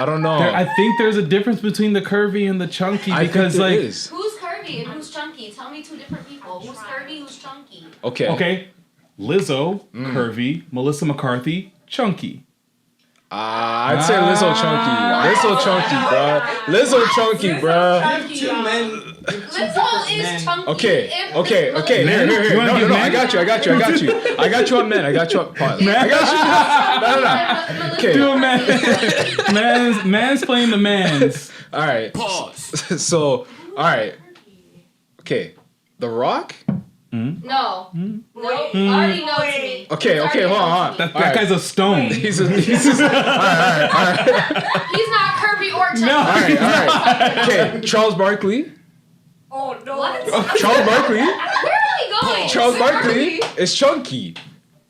don't know. I think there's a difference between the curvy and the chunky I because think there like is. Who's curvy and who's chunky? Tell me two different people. Who's curvy? Who's chunky? okay, Lizzo curvy, Melissa McCarthy chunky. I'd say Lizzo chunky. Lizzo chunky, bro. Lizzo chunky, bro. Lizzo is chunky. Okay. Men? Here. You wanna No. give I men? got you. I got you on men. I got you on pause. I got you. No. Okay. Do a man's playing the man's. All right. Pause. So, all right. Okay. The Rock. No. Already know to me. Okay. Hold on. That guy's a stone. He's He's not curvy or chunky. No. all right. Okay. Charles Barkley. Oh no. What? Charles Barkley. Where are we going? Charles Is it Barkley curvy? is chunky.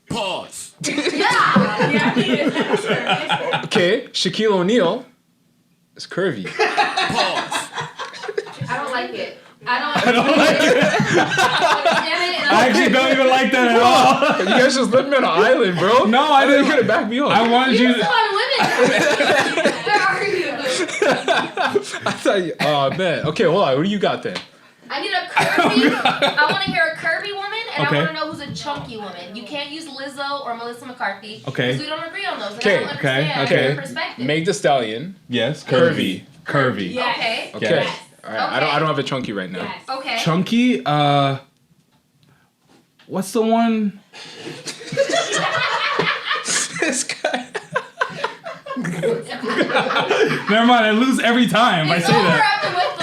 Yeah. Okay. Shaquille O'Neal is curvy. I don't like it. I don't like it. I actually don't even like that at all. You guys just left me on an island, bro. No, I didn't. didn't. You could have backed me up. I wanted you You to. fun women. Where are you? I thought you. Oh man. Okay, hold on. What do you got then? I need a curvy. I want to hear a curvy woman, and Okay. I want to know who's a chunky woman. You can't use Lizzo or Melissa McCarthy. Okay. Because we don't agree on those. And Okay, I don't understand okay. your perspective. Meg Thee Stallion. Yes, curvy. Okay. Okay. Yes. All right. I don't have a chunky right now. Okay. Chunky. What's the one? This guy. Never mind. I lose every time I It's say over that. after with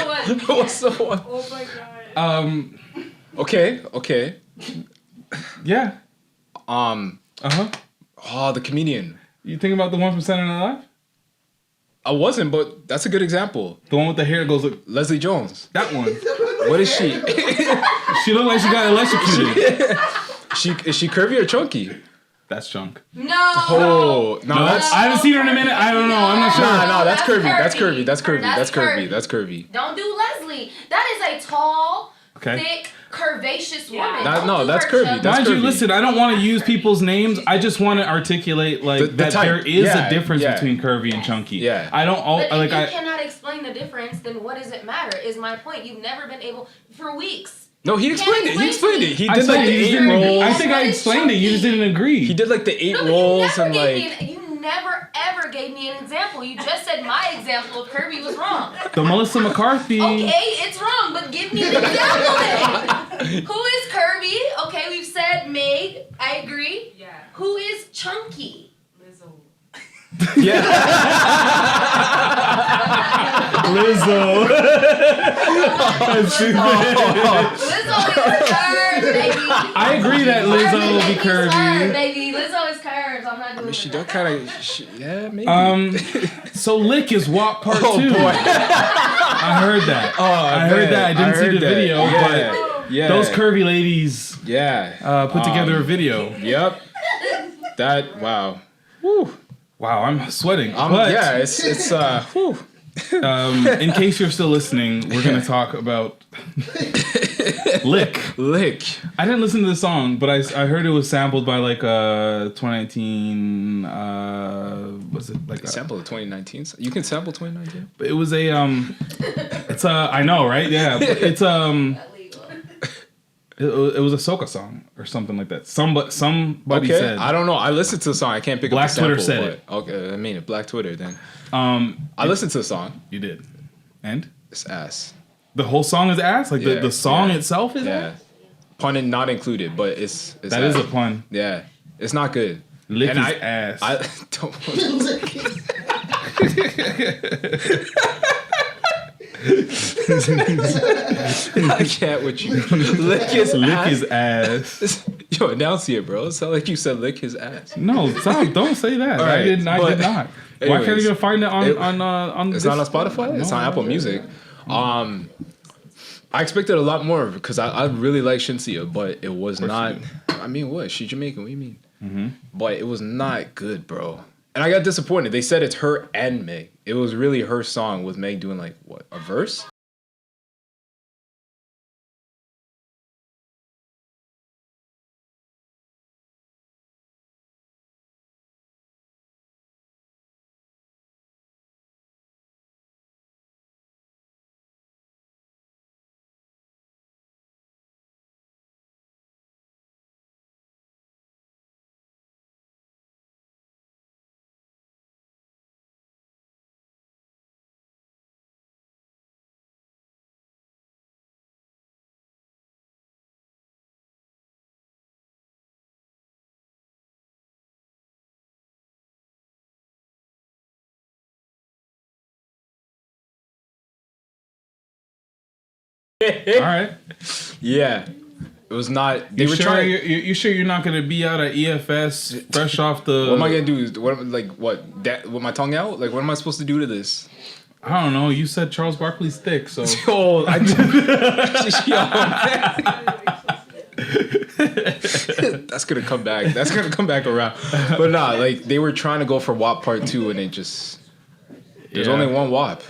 the one. What's the one? Oh my god. Okay. Yeah. Oh, the comedian. You think about the one from Saturday Night Live? I wasn't, but that's a good example. The one with the hair that goes like Leslie Jones. that one. What is she? She looked like she got electrocuted. Is she curvy or chunky? That's Chunk. No. Oh, no, that's I haven't seen her in a minute. I don't know. I'm not sure. no, that's curvy. That's curvy. curvy. That's curvy. That's That's curvy. curvy. That's curvy. Don't do Leslie. That is a tall, Okay. thick, curvaceous Yeah. woman. That- Don't no, do that's her curvy. chubby. That's Mind you, curvy. listen, I don't want to use people's names. I just want to articulate like The that type. there is Yeah, a difference yeah. between curvy and chunky. Yeah. I don't all But like if you I cannot explain the difference, then what does it matter? Is my point. You've never been able for weeks. No, he explained it. He explained it. He I did said like the you just 8 didn't agree. rolls. I think I explained it. You just didn't agree. He did like the 8 No, rolls you and never like. gave me you never ever gave me an example. You just said my example of curvy was wrong. The Melissa McCarthy. Okay, it's wrong, but give me an example then. Who is curvy? Okay, we've said Meg. I agree. Yeah. Who is chunky? Lizzo. Yeah. Lizzo. That's stupid. Lizzo is curves, baby. I agree that Lizzo will be curvy. Baby, Lizzo is curves. I'm not doing She that. does kind of. Yeah, maybe. So Lick is WAP part 2. boy. I heard that. I heard man. that. I didn't see heard the that. video, Yeah. Yeah. but those curvy ladies Yeah. put together a video. Yep. That. Wow. Woo. Wow, I'm sweating. But Yeah. It's. Whew. in case you're still listening, we're gonna talk about Lick. Lick. I didn't listen to the song, but I heard it was sampled by like 2019. Was it like Sample of 2019. You can sample 2019. It was a It's I know, right? Yeah, but it's Illegal. It was a soca song or something like that. Somebody Okay. said. I don't know. I listened to the song. I can't pick Black up the sample. Twitter said but, Okay. I mean, Black Twitter then. I listened to the song. You did, and It's ass. the whole song is ass. Like Yeah, the song yeah. itself is Yeah. ass. Pun not included, but it's That ass. is a pun. Yeah. It's not good. Lick And his ass. I don't. I can't with you. Lick his Lick ass. his ass. Yo, enunciate, bro. It sounded like you said lick his ass. No, stop! Don't say that. All I right, did not. Why can't anyways, you even find it on it- on? It's this? not on Spotify. It's No, on Apple Music. I expected a lot more because I really like Shinsia, but it was not. you I mean, what? She Jamaican. What do you mean? But it was not good, bro. And I got disappointed. They said it's her and Meg. It was really her song with Meg doing like what, a verse? All right. Yeah. It was not. They You were sure trying. you sure you're not gonna be out at EFS fresh off the? What am I gonna do? What? That with my tongue out? Like, what am I supposed to do to this? I don't know. You said Charles Barkley's thick, so Oh, I That's gonna come back. That's gonna come back around. But nah, like they were trying to go for WAP Part 2, and it just there's Yeah. only one WAP.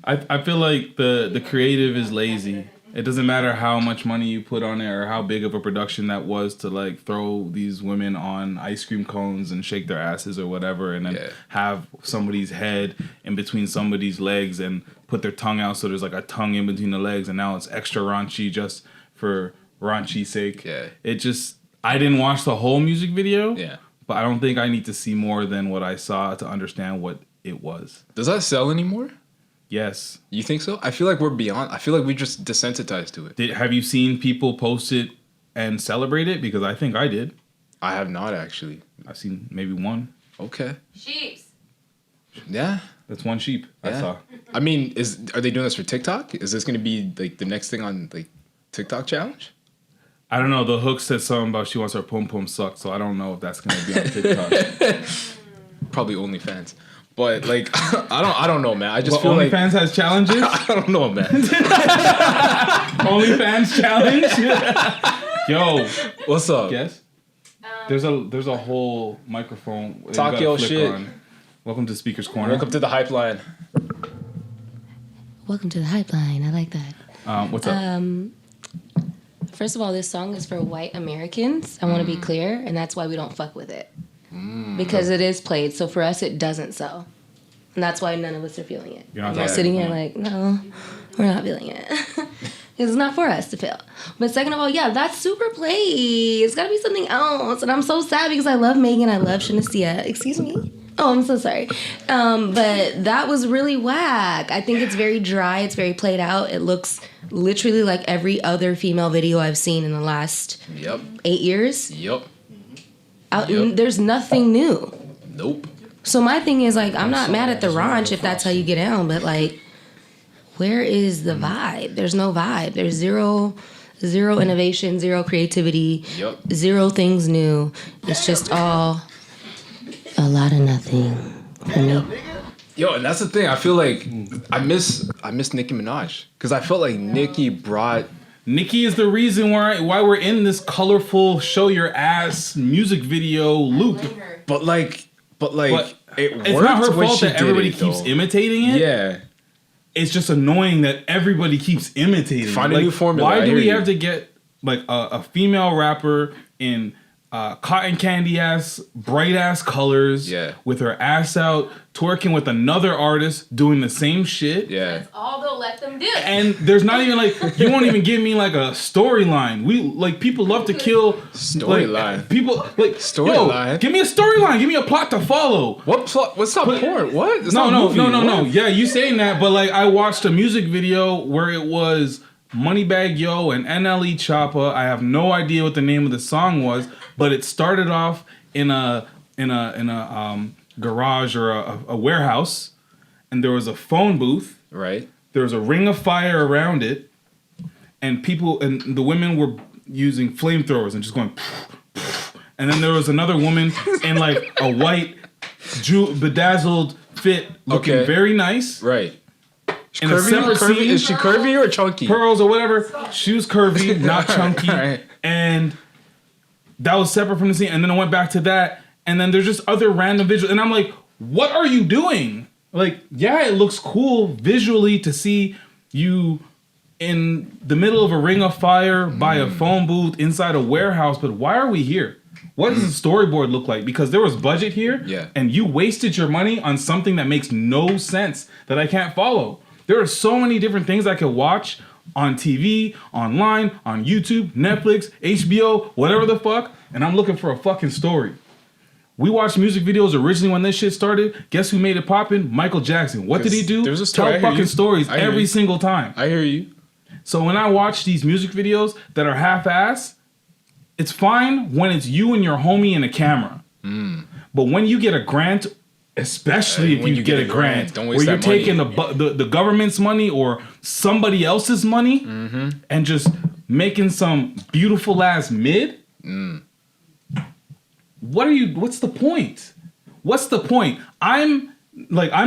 I feel like the creative is lazy. It doesn't matter how much money you put on it or how big of a production that was to like throw these women on ice cream cones and shake their asses or whatever, and then Yeah. have somebody's head in between somebody's legs and put their tongue out so there's like a tongue in between the legs, and now it's extra raunchy just for raunchy's sake. Yeah. It just I didn't watch the whole music video. Yeah. But I don't think I need to see more than what I saw to understand what it was. Does that sell anymore? Yes. You think so? I feel like we're beyond. I feel like we just desensitized to it. Have you seen people post it and celebrate it? Because I think I did. I have not actually. I've seen maybe one. Okay. Sheeps. Yeah. That's one sheep I saw. I mean, are they doing this for TikTok? Is this going to be like the next thing on like TikTok challenge? I don't know. The hook said something about she wants her pum pum sucked, so I don't know if that's gonna be on TikTok. Probably OnlyFans, but like I don't know, man. I just feel like OnlyFans has challenges. I don't know, man. OnlyFans challenge. Yo, What's up? Guess. There's a whole microphone. that you Talk gotta your flick shit. on. Welcome to Speaker's Corner. Welcome to the hype line. Welcome to the hype line. I like that. What's up? First of all, this song is for white Americans. I want to be clear, and that's why we don't fuck with it. Because it is played, so for us, it doesn't sell. And that's why none of us are feeling it. You're not We're sitting here like, no, we're not feeling it. It's not for us to feel. But second of all, yeah, that's super played. It's got to be something else. And I'm so sad because I love Megan. I love Shanacia. Excuse me? Oh, I'm so sorry. But that was really whack. I think it's very dry. It's very played out. It looks literally like every other female video I've seen in the last 8 years. Yep. There's nothing new. Nope. So my thing is, like, I'm not mad at the Raunch if that's how you get down, but, like, where is the vibe? There's no vibe. There's zero innovation, zero creativity, zero things new. It's just all a lot of nothing for me. Yo, and that's the thing. I feel like I miss Nicki Minaj because I felt like Nicki brought. Nicki is the reason why we're in this colorful show your ass music video loop. But it's not her fault that everybody keeps imitating it. Yeah. It's just annoying that everybody keeps imitating. Find a new formula. Why do we have to get like a female rapper in cotton candy ass, bright ass colors, with her ass out, twerking with another artist doing the same shit? Yeah. That's all they'll let them do. And there's not even like, you won't even give me like a storyline. People love to kill storyline. Storyline. Give me a storyline. Give me a plot to follow. What plot? What's not porn? What? It's not No. Yeah, you saying that, but like I watched a music video where it was Moneybagg Yo and NLE Choppa. I have no idea what the name of the song was, but it started off in a garage or a warehouse, and there was a phone booth. Right. There was a ring of fire around it, and the women were using flamethrowers and just going. And then there was another woman in like a white bedazzled fit, looking very nice. Right. In a separate scene, is she curvy or chunky? Pearls or whatever. She was curvy, not chunky. Right. And that was separate from the scene. And then I went back to that. And then there's just other random visuals. And I'm like, what are you doing? Like, yeah, it looks cool visually to see you in the middle of a ring of fire by a phone booth inside a warehouse. But why are we here? What does the storyboard look like? Because there was budget here. And you wasted your money on something that makes no sense that I can't follow. There are so many different things I could watch on TV, online, on YouTube, Netflix, HBO, whatever the fuck, and I'm looking for a fucking story. We watched music videos originally when this shit started. Guess who made it poppin'? Michael Jackson. What did he do? There's a story. Tell fucking stories every single time. I hear you. So when I watch these music videos that are half-ass, it's fine when it's you and your homie and a camera. But when you get a grant, especially if you get a grant, don't where waste you're that taking the government's money or somebody else's money and just making some beautiful ass mid. What's the point? What's the point? I'm not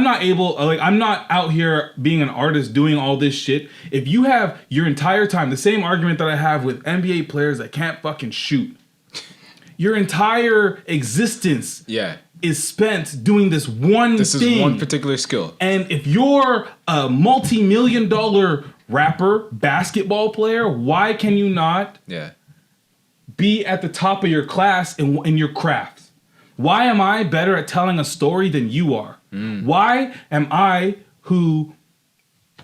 out here being an artist doing all this shit. If you have your entire time, the same argument that I have with NBA players that can't fucking shoot, your entire existence is spent doing this one thing. This is one particular skill. And if you're a multi-million-dollar rapper, basketball player, why can you not be at the top of your class in your craft? Why am I better at telling a story than you are? Why am I, who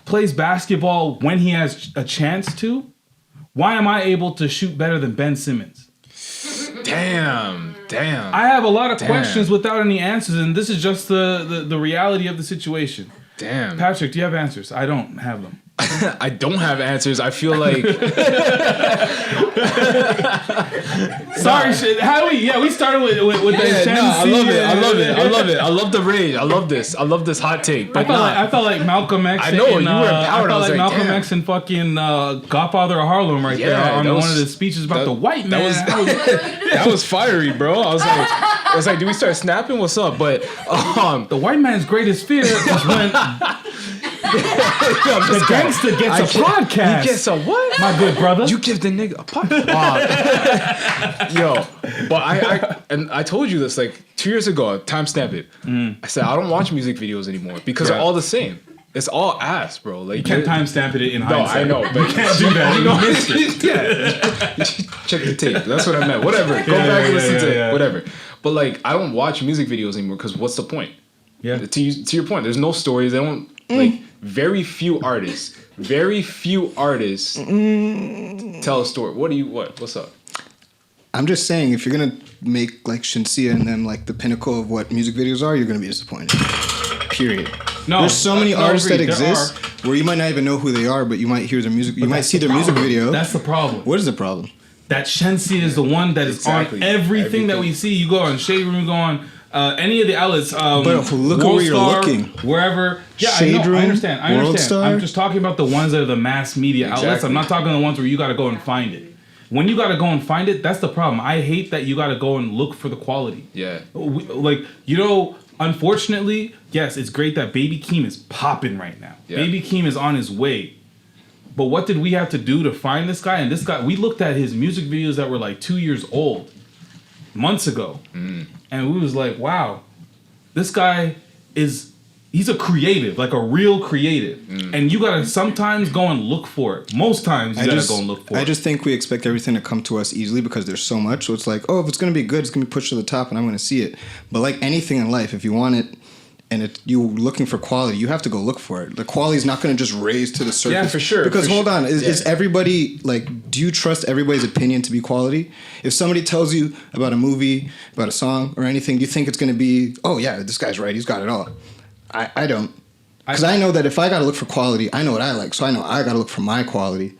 plays basketball when he has a chance to, why am I able to shoot better than Ben Simmons? Damn. I have a lot of questions without any answers, and this is just the reality of the situation. Damn. Patrick, do you have answers? I don't have them. I don't have answers. I feel like Sorry, shit. We started with the I love it. I love the rage. I love this. I love this hot take. But I felt like Malcolm X. I know, you were empowered. I I felt was like like, Malcolm damn. X and fucking Godfather of Harlem there on that was- one of the speeches about the white man. That was fiery, bro. I was like, do we start snapping? What's up? But the white man's greatest fear is when the gangster gets a podcast. He gets a what? My good brother. You give the nigga a podcast. Yo, but I told you this like 2 years ago. Timestamp it. I said I don't watch music videos anymore because they're all the same. It's all ass, bro. Like you can't timestamp it in No, hindsight. I know, but you can't do that. You missed it. Yeah, check the tape. That's what I meant. Whatever. Go back and listen to it. Whatever. But like, I don't watch music videos anymore because what's the point? Yeah. To your point, there's no stories. They don't like. Very few artists tell a story. What's up? I'm just saying, if you're gonna make like Shinsia and them like the pinnacle of what music videos are, you're gonna be disappointed. Period. No, there's so many artists agreed. that exist where you might not even know who they are, but you might hear their music. You might see their music video. That's the problem. What is the problem? That Shensia is the one that is on everything that we see. You go on Shade Room, you go on any of the outlets. But look at where you're looking. Wherever. Yeah, Shade Room, I understand. World Star. I'm just talking about the ones that are the mass media outlets. I'm not talking the ones where you got to go and find it. When you got to go and find it, that's the problem. I hate that you got to go and look for the quality. Yeah. Unfortunately, yes, it's great that Baby Keem is popping right now. Yeah. Baby Keem is on his way. But what did we have to do to find this guy? And this guy, we looked at his music videos that were like 2 years old, months ago. And we was like, wow, this guy he's a creative, like a real creative. And you gotta sometimes go and look for it. Most times you gotta go and look for it. I just think we expect everything to come to us easily because there's so much. So it's like, oh, if it's gonna be good, it's gonna be pushed to the top and I'm gonna see it. But like anything in life, if you want it and you're looking for quality, you have to go look for it. The quality is not gonna just raise to the surface. Yeah, for sure. Because hold on, is everybody, like, do you trust everybody's opinion to be quality? If somebody tells you about a movie, about a song or anything, do you think it's gonna be, oh yeah, this guy's right, he's got it all? I don't. Because I know that if I got to look for quality, I know what I like. So I know I got to look for my quality.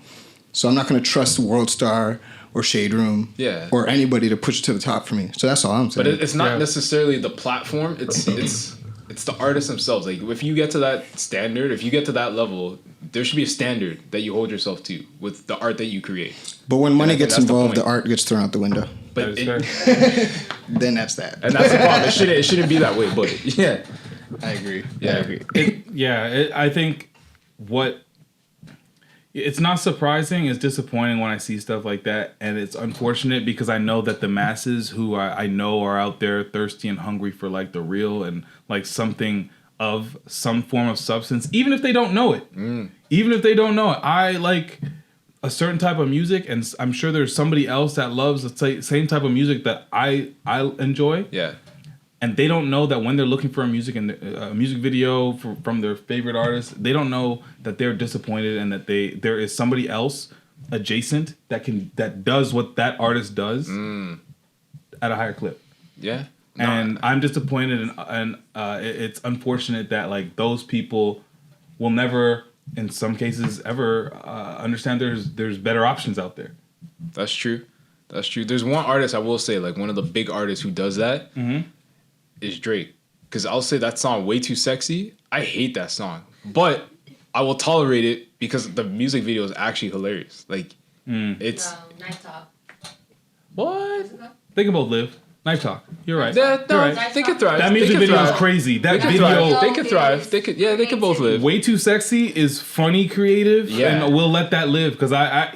So I'm not going to trust World Star or Shade Room or anybody to push it to the top for me. So that's all I'm saying. But it's not necessarily the platform. It's the artists themselves. Like if you get to that standard, if you get to that level, there should be a standard that you hold yourself to with the art that you create. But when money gets involved, the art gets thrown out the window. But then that's that. And that's the problem. It shouldn't be that way. But yeah. I agree. Yeah, I agree. I think it's not surprising. It's disappointing when I see stuff like that, and it's unfortunate because I know that the masses who I know are out there thirsty and hungry for like the real and like something of some form of substance, even if they don't know it. Even if they don't know it, I like a certain type of music, and I'm sure there's somebody else that loves the same type of music that I enjoy. Yeah. And they don't know that when they're looking for a music video from their favorite artist, they don't know that they're disappointed and that there is somebody else adjacent that does what that artist does at a higher clip. Yeah. And I'm disappointed, and it's unfortunate that like those people will never, in some cases, ever understand there's better options out there. That's true. There's one artist I will say, like one of the big artists who does that. Is Drake. Because I'll say that song Way Too Sexy. I hate that song. But I will tolerate it because the music video is actually hilarious. Like, it's... Knife Talk. What? They can both live. Knife Talk. You're right. You're right. They could thrive. That music video is crazy. That video... They could thrive. They could both live. Way Too Sexy is funny, creative, and we'll let that live because I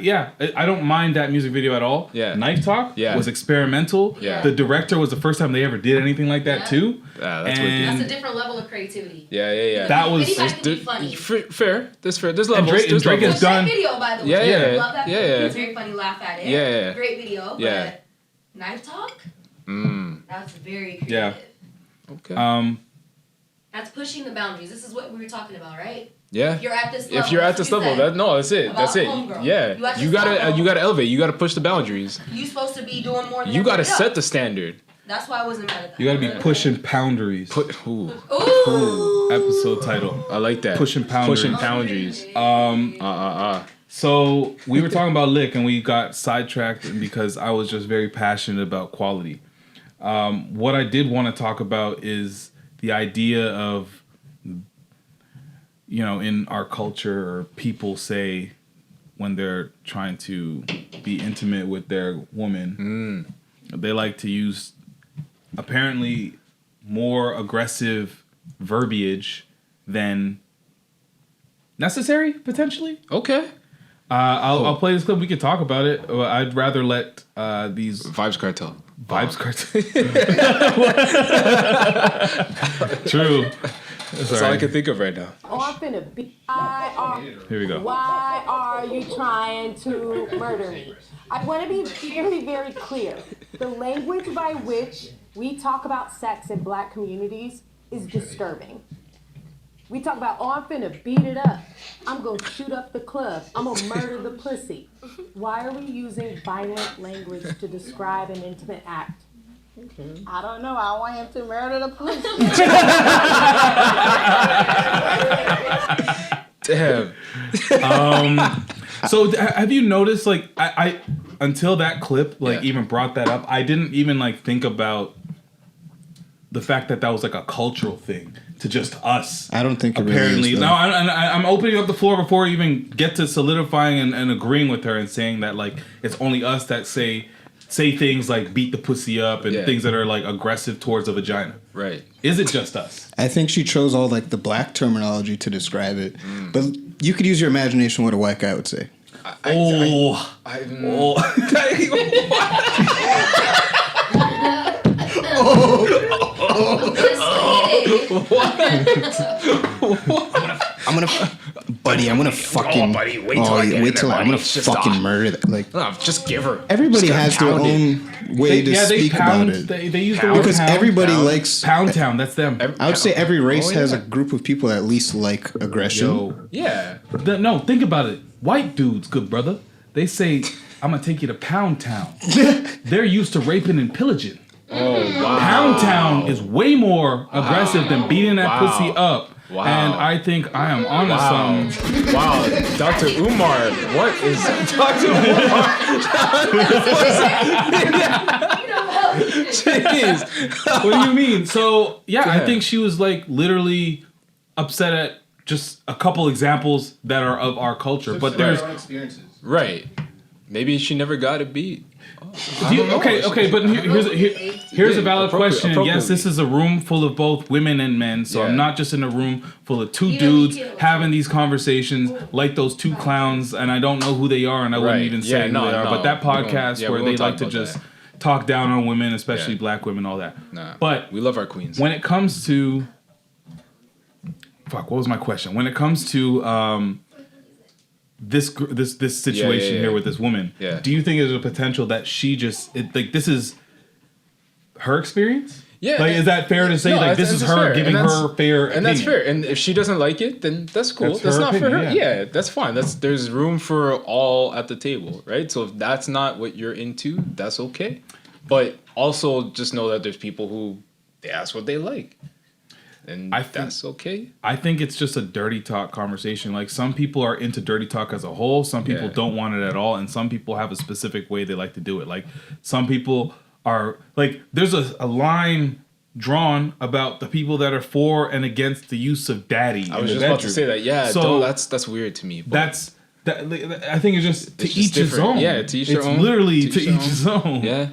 don't mind that music video at all. Yeah. Knife Talk was experimental. Yeah. The director was the first time they ever did anything like that too. That's That's a different level of creativity. Yeah. That was be funny. Fair. There's levels. Drake has done. Great video, by the way. Yeah. Love that video. It's very funny. Laugh at it. Yeah. Great video. Yeah. But Knife Talk. That's very creative. Yeah. Okay. That's pushing the boundaries. This is what we were talking about, right? Yeah. If you're at this level. That's it. That's it. Homegirl. Yeah. You gotta elevate. You gotta push the boundaries. You're supposed to be doing more than You gotta everybody set else. the standard. That's why I wasn't mad at that. You gotta be pushing Poundaries. Ooh, Ooh. Episode title. I like that. Pushing Poundaries. Pushing Poundaries. So we were talking about lick and we got sidetracked because I was just very passionate about quality. What I did want to talk about is the idea of, in our culture, or people say when they're trying to be intimate with their woman, they like to use apparently more aggressive verbiage than necessary, potentially. Okay. I'll play this clip. We can talk about it. I'd rather let these Vibes Cartel. Vibes Cartel. True. That's all I can think of right now. Oh, I'm finna be. Here we go. Why are you trying to murder me? I want to be very, very clear. The language by which we talk about sex in black communities is disturbing. We talk about, oh, I'm finna beat it up. I'm gonna shoot up the club. I'm gonna murder the pussy. Why are we using violent language to describe an intimate act? I don't know. I want him to murder the pussy. Damn. So have you noticed, like, I until that clip, even brought that up, I didn't even, think about the fact that was, a cultural thing to just us. I don't think it apparently. really is, Now, I'm opening up the floor before I even get to solidifying and agreeing with her and saying that, it's only us that say things like beat the pussy up and things that are, aggressive towards a vagina. Right. Is it just us? I think she chose all, the black terminology to describe it. But you could use your imagination what a white guy would say. I'm gonna fucking. Buddy, wait till I I'm gonna fucking murder that. Just give her. Everybody has their own way to speak about it. They use the word because pound, everybody likes Pound Town. That's them. I would say every race has a group of people that at least like aggression. Yeah. No, think about it. White dudes, good brother. They say, "I'm gonna take you to Pound Town." They're used to raping and pillaging. Oh wow. Pound Town is way more aggressive than beating that pussy up. Wow. And I think I am onto something. Wow, Dr. Umar, what is Dr. Umar? Jeez. What do you mean? So I think she was literally upset at just a couple examples that are of our culture, but there's experiences. Right. Maybe she never got a beat. Okay, but here's a valid question. Yes, this is a room full of both women and men, so I'm not just in a room full of two dudes having these conversations like those two clowns, and I don't know who they are, and I wouldn't even say who they are. But that podcast where they like to just talk down on women, especially black women, all that. Nah, but we love our queens. When it comes to what was my question? When it comes to this situation here with this woman, do you think there's a potential that she this is her experience? Yeah. Is that fair to say? This is her fair. Giving her fair opinion. And that's fair. And if she doesn't like it, then that's cool. That's not opinion, for her. Yeah, that's fine. There's room for all at the table, right? So if that's not what you're into, that's okay. But also just know that there's people who that's what they like. And that's okay. I think it's just a dirty talk conversation. Some people are into dirty talk as a whole. Some people don't want it at all. And some people have a specific way they like to do it. Some people are there's a line drawn about the people that are for and against the use of daddy. I was just about to say that. Yeah. So that's weird to me. But I think it's just to each his own. Yeah. To each your own. It's literally to each his own. Yeah.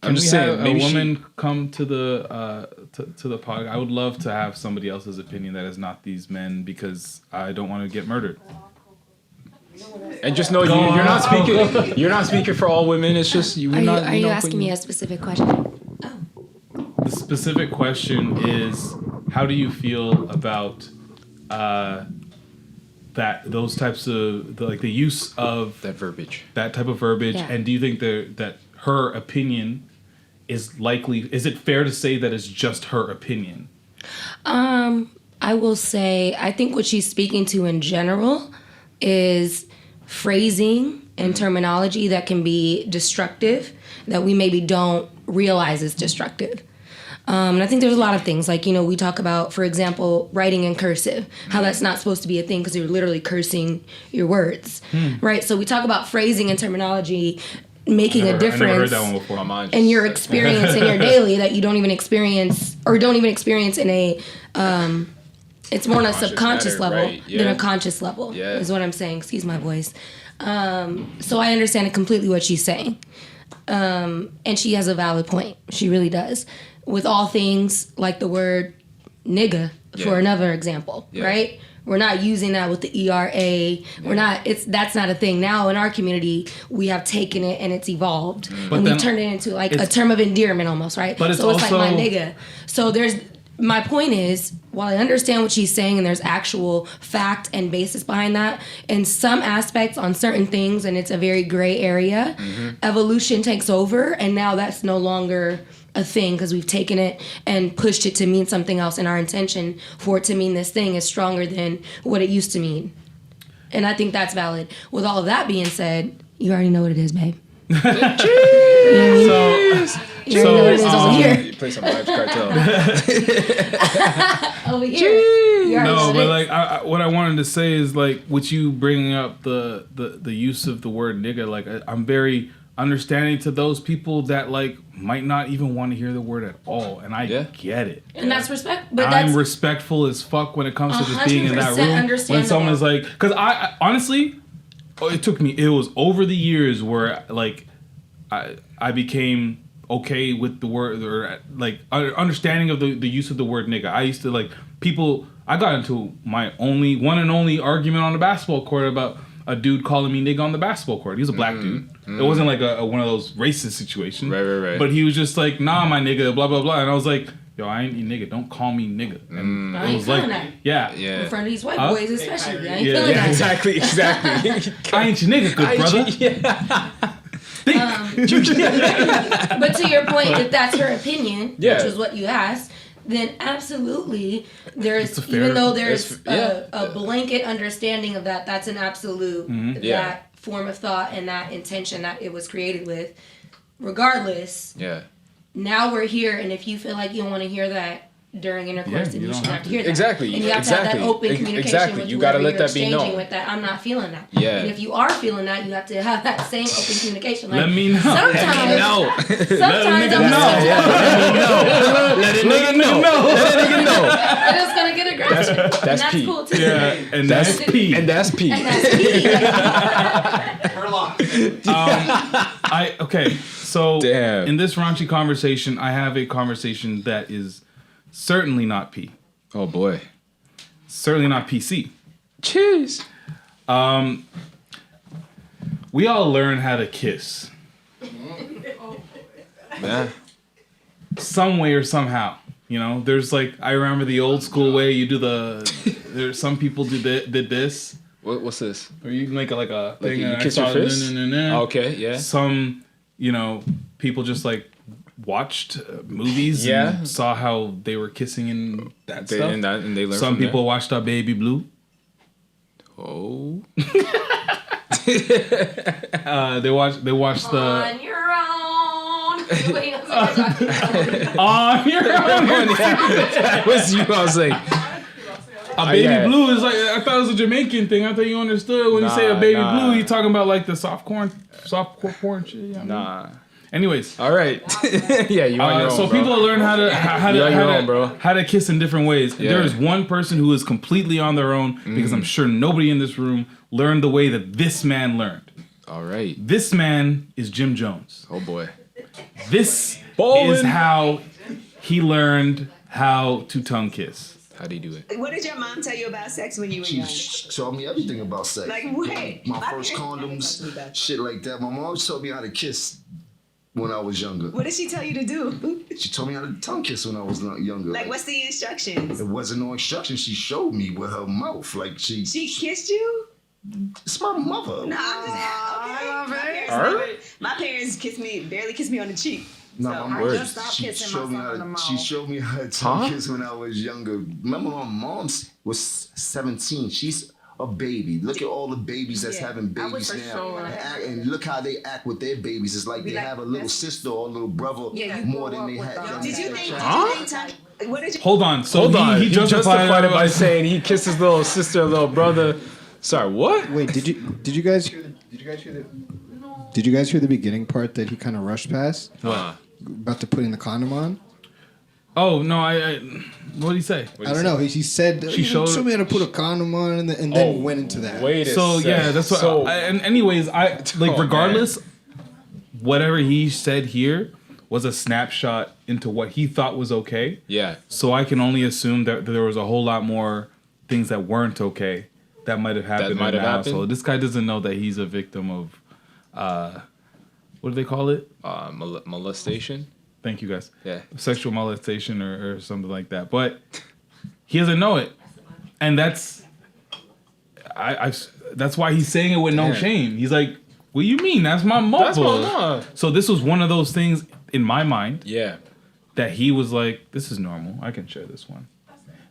Can I'm just saying, maybe a woman come to the to the pod? I would love to have somebody else's opinion that is not these men because I don't want to get murdered. And just know you're not speaking. You're not speaking for all women. It's just you. Are you asking me a specific question? The specific question is, how do you feel about those types of the use of that verbiage, that type of verbiage, and do you think that her opinion is likely? Is it fair to say that it's just her opinion? I will say I think what she's speaking to in general is phrasing and terminology that can be destructive that we maybe don't realize is destructive. And I think there's a lot of things like, we talk about, for example, writing in cursive, how that's not supposed to be a thing because you're literally cursing your words, right? So we talk about phrasing and terminology making a difference. I never heard that one before. And your experience in your daily that you don't even experience in a, it's more on a subconscious level than a conscious level, is what I'm saying. Excuse my voice. So I understand completely what she's saying. And she has a valid point. She really does. With all things like the word nigga, for another example, right? We're not using that with the ERA. That's not a thing. Now in our community, we have taken it and it's evolved. And we turned it into like a term of endearment almost, right? But it's so it's also, like my nigga. So my point is, while I understand what she's saying and there's actual fact and basis behind that, in some aspects on certain things, and it's a very gray area, evolution takes over and now that's no longer a thing because we've taken it and pushed it to mean something else, and our intention for it to mean this thing is stronger than what it used to mean. And I think that's valid. With all of that being said, you already know what it is, babe. Cheers! You already know what it is over here. You play some Vibes Cartel. Over here. No, but like what I wanted to say is like with you bringing up the use of the word nigga, like I'm very understanding to those people that like might not even want to hear the word at all, and I get it. And that's respect. But I'm respectful as fuck when it comes to just being in that room. When someone is like, because I honestly, it was over the years where like I became okay with the word, or like understanding of the use of the word nigga. I used to like I got into my one and only argument on the basketball court about a dude calling me nigga on the basketball court. He was a black dude. It wasn't like one of those racist situations. Right. But he was just like, nah, my nigga, blah, blah, blah. And I was like, yo, I ain't your nigga. Don't call me nigga. And I ain't feeling that. Yeah. In front of these white boys especially. I ain't feeling that. Exactly. I ain't your nigga, good brother. But to your point, if that's her opinion, which is what you asked, then absolutely there's a blanket understanding of that's an absolute that form of thought and that intention that it was created with. Regardless, now we're here, and if you feel like you don't want to hear that during intercourse, then you should have to hear that. Exactly. And you have to have that open communication with you gotta let that be known. with that. I'm not feeling that. Yeah. And if you are feeling that, you have to have that same open communication. Like, let me know. Sometimes I'm Let it know. I'm just gonna get aggressive. That's and P. Cool too. Yeah, and that's P. And that's P. So in this raunchy conversation, I have a conversation that is certainly not P. Oh boy. Certainly not PC. Cheers. We all learn how to kiss. Yeah. Some way or somehow. You know, there's like, I remember the old school way you do there's some people did this. What's this? Or you make it like a thing. You kiss your fist? Okay, yeah. Some, people just like watched movies and saw how they were kissing and that stuff. And they learned Some from people there. watched Baby Blue. Oh. They watched the On your own. On your own. That was you. I was like, Baby Blue is like, I thought it was a Jamaican thing. I thought you understood when you say a Baby Blue, you talking about like the soft corn shit. You know what I mean? Anyways, all right. Yeah, you on your own, so bro. people learn how to kiss in different ways. Yeah. There is one person who is completely on their own because I'm sure nobody in this room learned the way that this man learned. All right. This man is Jim Jones. Oh boy. This is how he learned how to tongue kiss. How do you do it? What did your mom tell you about sex when you were young? She told me everything about sex. Like what? My first condoms, shit like that. My mom always told me how to kiss when I was younger. What did she tell you to do? She told me how to tongue kiss when I was younger. Like what's the instructions? It wasn't no instructions. She showed me with her mouth. Like she kissed you? It's my mother. No, I'm just my parents barely kissed me on the cheek. No, so my mom she showed me how to tongue kiss when I was younger. Remember my mom was 17. She's a baby. Look at all the babies that's having babies now, and look how they act with their babies. It's like they have a little sister or a little brother more than they had. Did you think? What did you? Hold on. So he justified it by saying he kissed his little sister, little brother. Sorry, what? Wait, did you guys hear the beginning part that he kind of rushed past? About to putting the condom on? Oh no! What did he say? I don't know. He said she showed me how to put a condom on, and then went into that. Yeah, that's what. And anyways, regardless, whatever he said here was a snapshot into what he thought was okay. Yeah. So I can only assume that there was a whole lot more things that weren't okay that might have happened in the household. This guy doesn't know that he's a victim of, what do they call it? Molestation. Thank you, guys. Yeah. Sexual molestation or something like that. But he doesn't know it. And that's why he's saying it with no shame. He's like, what do you mean? That's my mother. That's my mom. So this was one of those things in my mind. Yeah. That he was like, this is normal. I can share this one.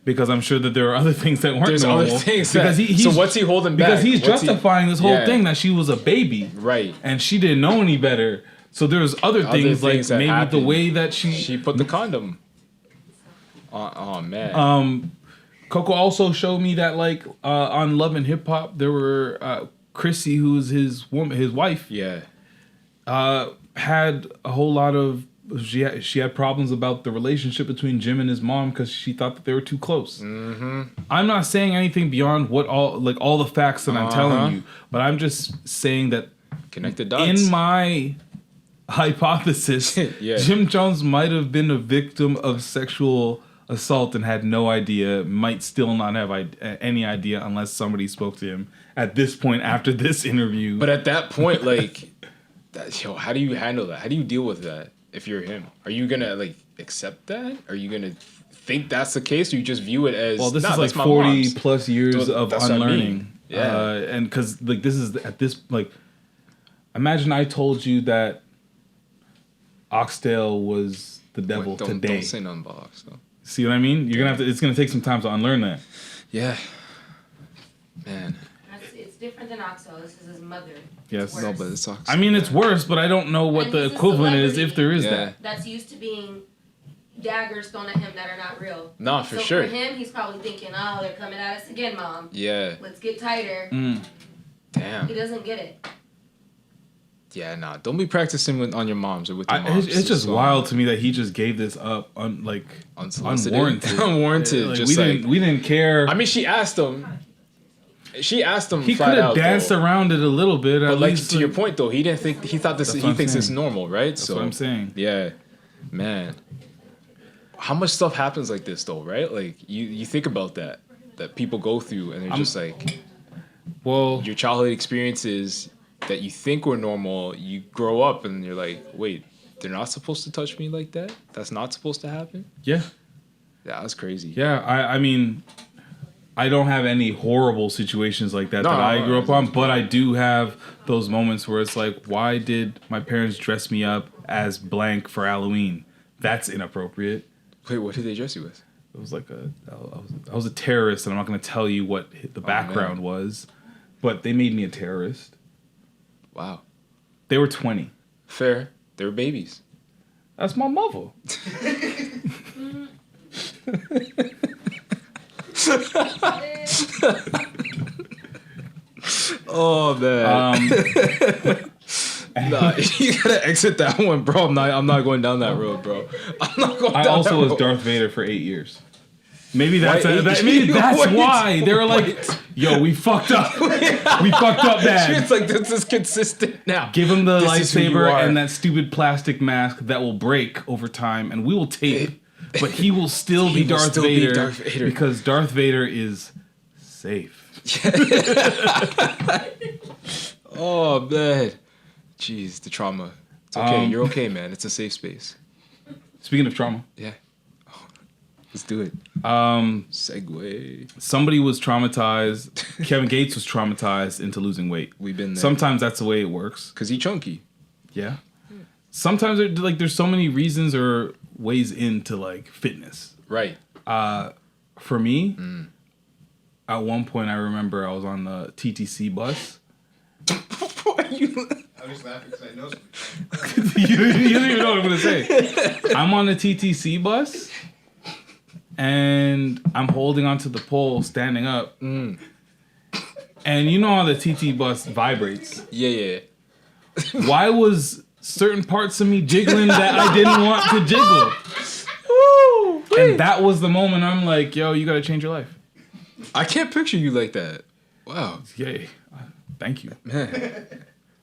Because I'm sure that there are other things that weren't normal. Other things because so what's he holding back? Because he's justifying this whole thing that she was a baby. Right. And she didn't know any better. So there's other things like maybe happened. the way that she put the condom. Oh man. Coco also showed me that on Love and Hip Hop there were Chrissy, who's his wife. Yeah. Had a whole lot of she had problems about the relationship between Jim and his mom because she thought that they were too close. Mm-hmm. I'm not saying anything beyond what all the facts that I'm telling you, but I'm just saying that connected dots. In my hypothesis, Jim Jones might have been a victim of sexual assault and had no idea, might still not have any idea unless somebody spoke to him at this point after this interview. But at that point, how do you handle that? How do you deal with that if you're him? Are you gonna accept that? Are you gonna think that's the case, or you just view it as this is 40 plus years of unlearning? Yeah, and because this is at this imagine I told you that Oxtail was the devil today. Don't say nothing about Oxtail. See what I mean? You're gonna have to. It's gonna take some time to unlearn that. Yeah, man. It's different than Oxtail. This is his mother. Yes, no, but it's Oxtail. I mean, it's worse, but I don't know what the equivalent is if there is that. That's used to being daggers thrown at him that are not real. No, for sure. For him, he's probably thinking, "Oh, they're coming at us again, Mom. Yeah. Let's get tighter." Damn. He doesn't get it. Yeah, nah. Don't be practicing on your moms or with your moms. It's just wild to me that he just gave this up unwarranted. Unwarranted. We didn't care. I mean, she asked him. He could have danced around it a little bit. But to your point though, he didn't think he thought this. He thinks it's normal, right? That's what I'm saying. Yeah, man. How much stuff happens like this though, right? Like you think about that people go through, and they're just like, well, your childhood experiences that you think were normal, you grow up and you're like, wait, they're not supposed to touch me like that? That's not supposed to happen? Yeah. Yeah, that's crazy. Yeah, I mean, I don't have any horrible situations like that I grew up on, but I do have those moments where it's like, why did my parents dress me up as blank for Halloween? That's inappropriate. Wait, what did they dress you with? It was like I was a terrorist, and I'm not going to tell you what the background was, but they made me a terrorist. Wow. They were 20. Fair. They were babies. That's my mother. Oh man. Nah, you gotta exit that one, bro. I'm not going down that road, bro. I'm not going down that road. I also was Darth Vader for 8 years. Maybe that's why they were like, "Yo, we fucked up. We fucked up bad." It's like this is consistent now. Give him the lightsaber and that stupid plastic mask that will break over time, and we will tape. But he will still be Darth Vader because Darth Vader is safe. Oh man, jeez, the trauma. It's okay. You're okay, man. It's a safe space. Speaking of trauma, yeah. Let's do it. Segue. Somebody was traumatized. Kevin Gates was traumatized into losing weight. We've been there. Sometimes that's the way it works. Cause he chunky. Yeah. Sometimes there's so many reasons or ways into fitness. Right. For me, at one point, I remember I was on the TTC bus. I'm just laughing because I know something. You don't even know what I'm going to say. I'm on the TTC bus, and I'm holding onto the pole, standing up. And you know how the TT bus vibrates. Yeah. Why was certain parts of me jiggling that I didn't want to jiggle? And that was the moment I'm like, yo, you got to change your life. I can't picture you like that. Wow. Yay. Thank you. Man.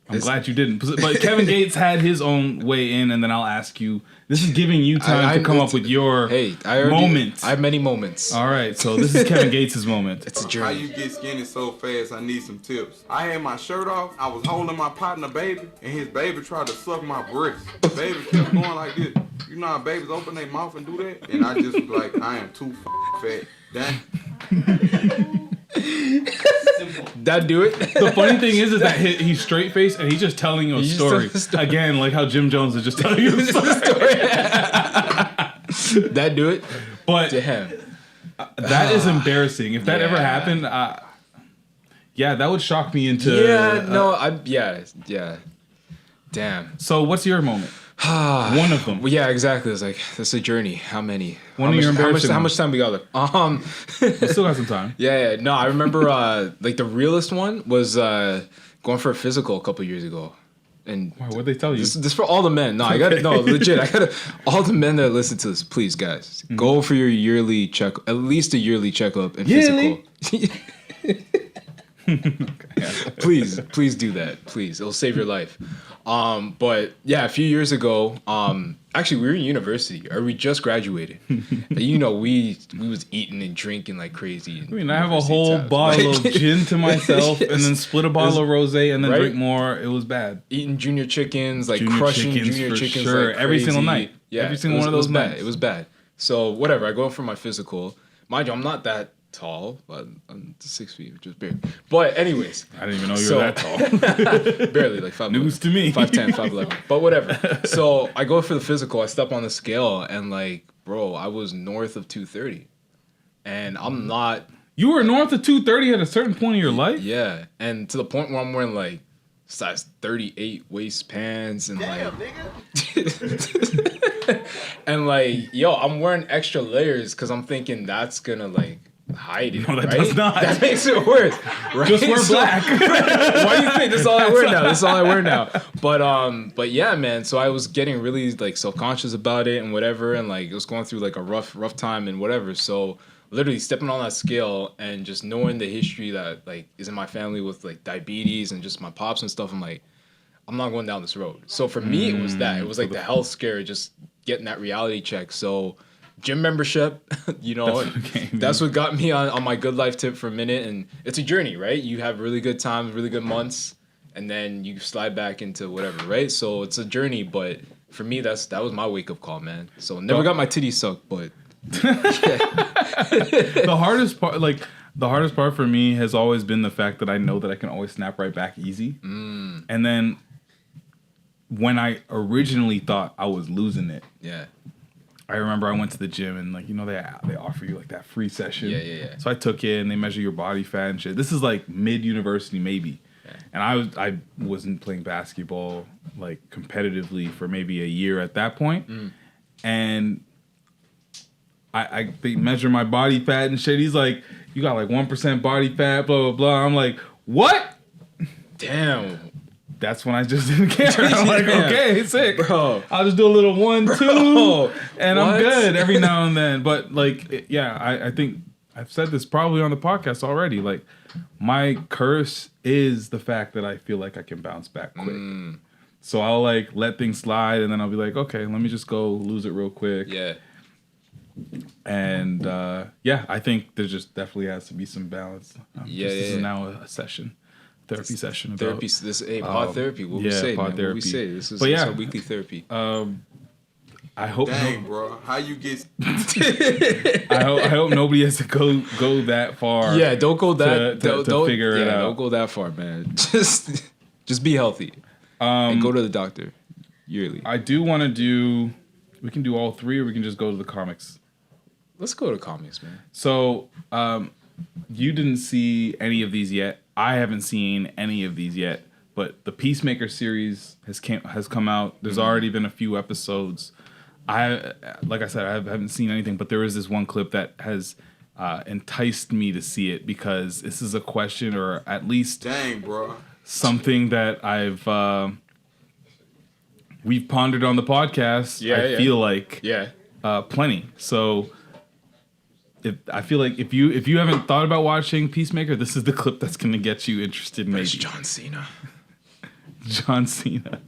I'm glad you didn't. But Kevin Gates had his own way in, and then I'll ask you. This is giving you time to come up with your moment. I have many moments. All right, so this is Kevin Gates' moment. It's a journey. How you get skinny so fast? I need some tips. I had my shirt off. I was holding my partner baby, and his baby tried to suck my breast. The baby kept going like this. You know how babies open their mouth and do that? And I just was like, I am too fat. That do it? The funny thing is that he's straight faced and he's just telling you a story. Again, like how Jim Jones is just telling you a story. That do it? But damn, that is embarrassing. If that ever happened, yeah, that would shock me into. Yeah. Damn. So, what's your moment? One of them. Well, yeah, exactly. It's like that's a journey. How many? How much time we got left? We still got some time. Yeah. No, I remember like the realest one was going for a physical a couple years ago. And what'd they tell you? This for all the men. No, I got it. No, legit. I got all the men that listen to this. Please, guys, go for your yearly check. At least a yearly checkup and physical. Please do that. Please, it'll save your life. But yeah, a few years ago, actually we were in university, or we just graduated. You know, we was eating and drinking like crazy. I mean, I have a whole bottle of gin to myself, and then split a bottle of rosé, and then drink more. It was bad. Eating junior chickens, like crushing junior chickens, sure. like Every single night. Yeah, every single one of those nights. It was bad. So whatever. I go for my physical. Mind you, I'm not that tall, but I'm 6 feet, which is big. But anyways, I didn't even know you were that tall. Barely, like 5'11". News to me. 5'10", 5'11". But whatever. So I go for the physical. I step on the scale, and like, bro, I was north of 230, and I'm not. You were north of 230 at a certain point in your life. Yeah, and to the point where I'm wearing like size 38 waist pants and nigga. And like, yo, I'm wearing extra layers because I'm thinking that's gonna like hide it. No, that right? does not. That makes it worse. Right? Just wear black. Why do you think this is all I wear now? But yeah, man. So I was getting really like self-conscious about it and whatever, and like it was going through like a rough time and whatever. So literally stepping on that scale and just knowing the history that like is in my family with like diabetes and just my pops and stuff, I'm like, I'm not going down this road. So for me, it was that. It was like the health scare, just getting that reality check. So gym membership, you know, that's what got me on my good life tip for a minute. And it's a journey, right? You have really good times, really good months, and then you slide back into whatever, right? So it's a journey, but for me, that was my wake up call, man. So never got my titties sucked, but the hardest part for me has always been the fact that I know that I can always snap right back easy. And then when I originally thought I was losing it, I remember I went to the gym and like, you know, they offer you like that free session. Yeah. So I took it and they measure your body fat and shit. This is like mid-university maybe. Yeah. And I wasn't playing basketball like competitively for maybe a year at that point. And they measure my body fat and shit. He's like, you got like 1% body fat, blah, blah, blah. I'm like, what? Damn. That's when I just didn't care. I'm like, okay, sick. Bro. I'll just do a little 1, 2, and what? I'm good every now and then. But like, I think I've said this probably on the podcast already. Like, my curse is the fact that I feel like I can bounce back quick. So I'll like let things slide, and then I'll be like, okay, let me just go lose it real quick. Yeah. And I think there just definitely has to be some balance. This is now a session. Therapy session. Therapy. This pod therapy. What we say, man. Therapy. What we say. This is our weekly therapy. I hope. Dang, bro. How you get? I hope nobody has to go that far. Yeah, don't go that. To figure it out. Don't go that far, man. Just be healthy. And go to the doctor yearly. I do want to do. We can do all three, or we can just go to the comics. Let's go to comics, man. So, you didn't see any of these yet. I haven't seen any of these yet. But the Peacemaker series has come out. There's already been a few episodes. Like I said, I haven't seen anything, but there is this one clip that has enticed me to see it because this is a question, or at least something that we've pondered on the podcast. I feel like plenty. So I feel like if you haven't thought about watching Peacemaker, this is the clip that's going to get you interested. Maybe John Cena. John Cena.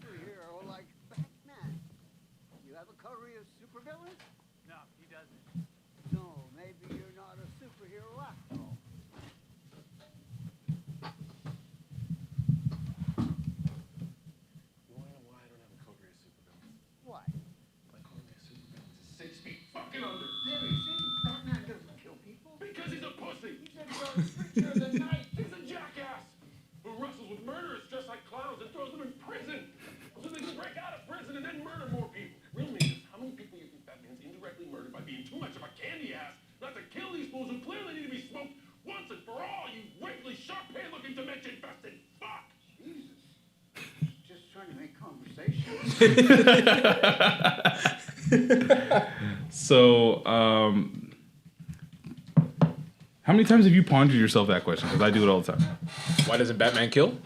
So, how many times have you pondered yourself that question? Because I do it all the time. Why doesn't Batman kill?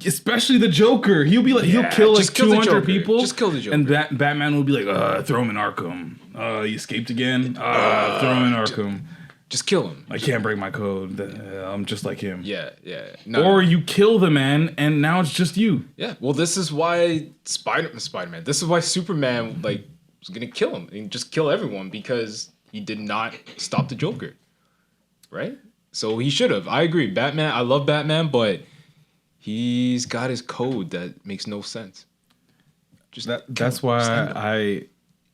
Especially the Joker. He'll be like, he'll kill like 200 people. Just kill the Joker. And Batman will be like, throw him in Arkham. He escaped again. Throw him in Arkham. Just kill him. I can't break my code. I'm just like him. Yeah. Or you kill the man, and now it's just you. Yeah. Well, this is why Spider-Man. This is why Superman was gonna kill him and just kill everyone because he did not stop the Joker. Right. So he should have. I agree. Batman. I love Batman, but he's got his code that makes no sense. That's why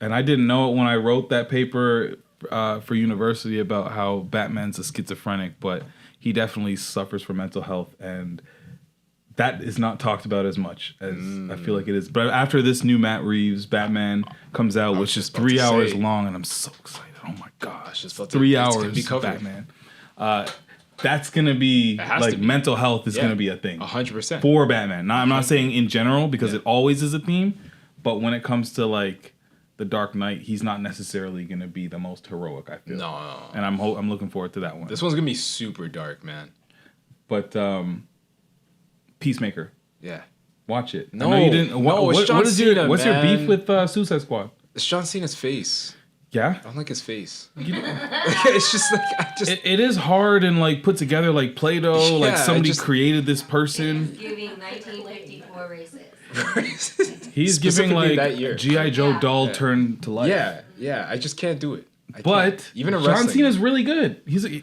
I didn't know it when I wrote that paper for university about how Batman's a schizophrenic, but he definitely suffers from mental health, and that is not talked about as much as I feel like it is. But after this new Matt Reeves Batman comes out, which is 3 hours long, and I'm so excited. Oh my gosh, it's 3 hours Batman. That's gonna be like mental health is gonna be a thing 100% for Batman. Now, I'm not saying in general because it always is a theme, but when it comes to like the Dark Knight, he's not necessarily gonna be the most heroic. I feel and I'm looking forward to that one. This one's gonna be super dark, man. But Peacemaker, watch it. No, you didn't. What's your beef with Suicide Squad? It's John Cena's face. Yeah, I don't like his face. It's just like it is hard and like put together like Play-Doh. Like somebody created this person. Giving 1954 racist. He's giving like G.I. Joe doll turned to life. Yeah. I just can't do it. Even John Cena's really good.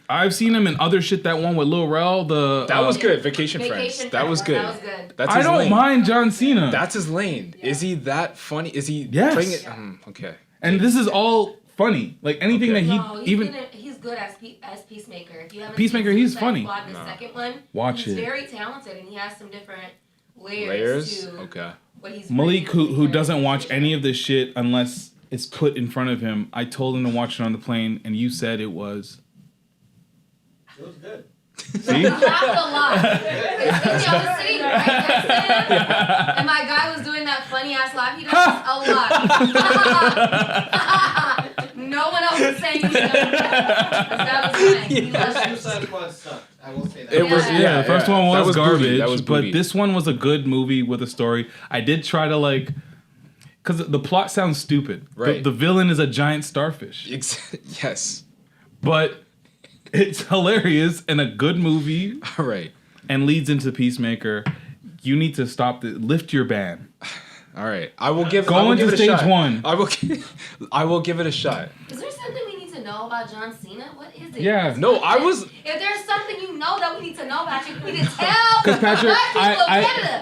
I've seen him in other shit. That one with Lil Rel. That was good. Vacation Friends. That was good. That's I don't mind John Cena. That's his lane. Yeah. Is he that funny? Is he playing it? Okay. And this is all funny. Like anything that he's good as Peacemaker. If you haven't Peacemaker, he's funny. The second one, watch he's it. very talented, and he has some different layers. Okay. What he's Malik, who doesn't watch any of this shit unless it's put in front of him. I told him to watch it on the plane, and you said it was. It was good. See? Laughed a lot. It's because y'all was sitting right next to him, and my guy was doing that funny ass laugh. He does a lot. No one else is saying anything. That was funny. Suicide Squad sucked. I will say that. It was the first one was garbage, that was but this one was a good movie with a story. I did try to like, because the plot sounds stupid. Right. The villain is a giant starfish. Yes. But it's hilarious and a good movie. All right. And leads into Peacemaker. You need to stop lift your ban. All right. I will give Go into give it stage a shot. one. I will give it a shot. Is there something we need to know about John Cena? What is it? Yeah. No, I was. If there's something you know that we need to know about you, we need to tell. Because Patrick,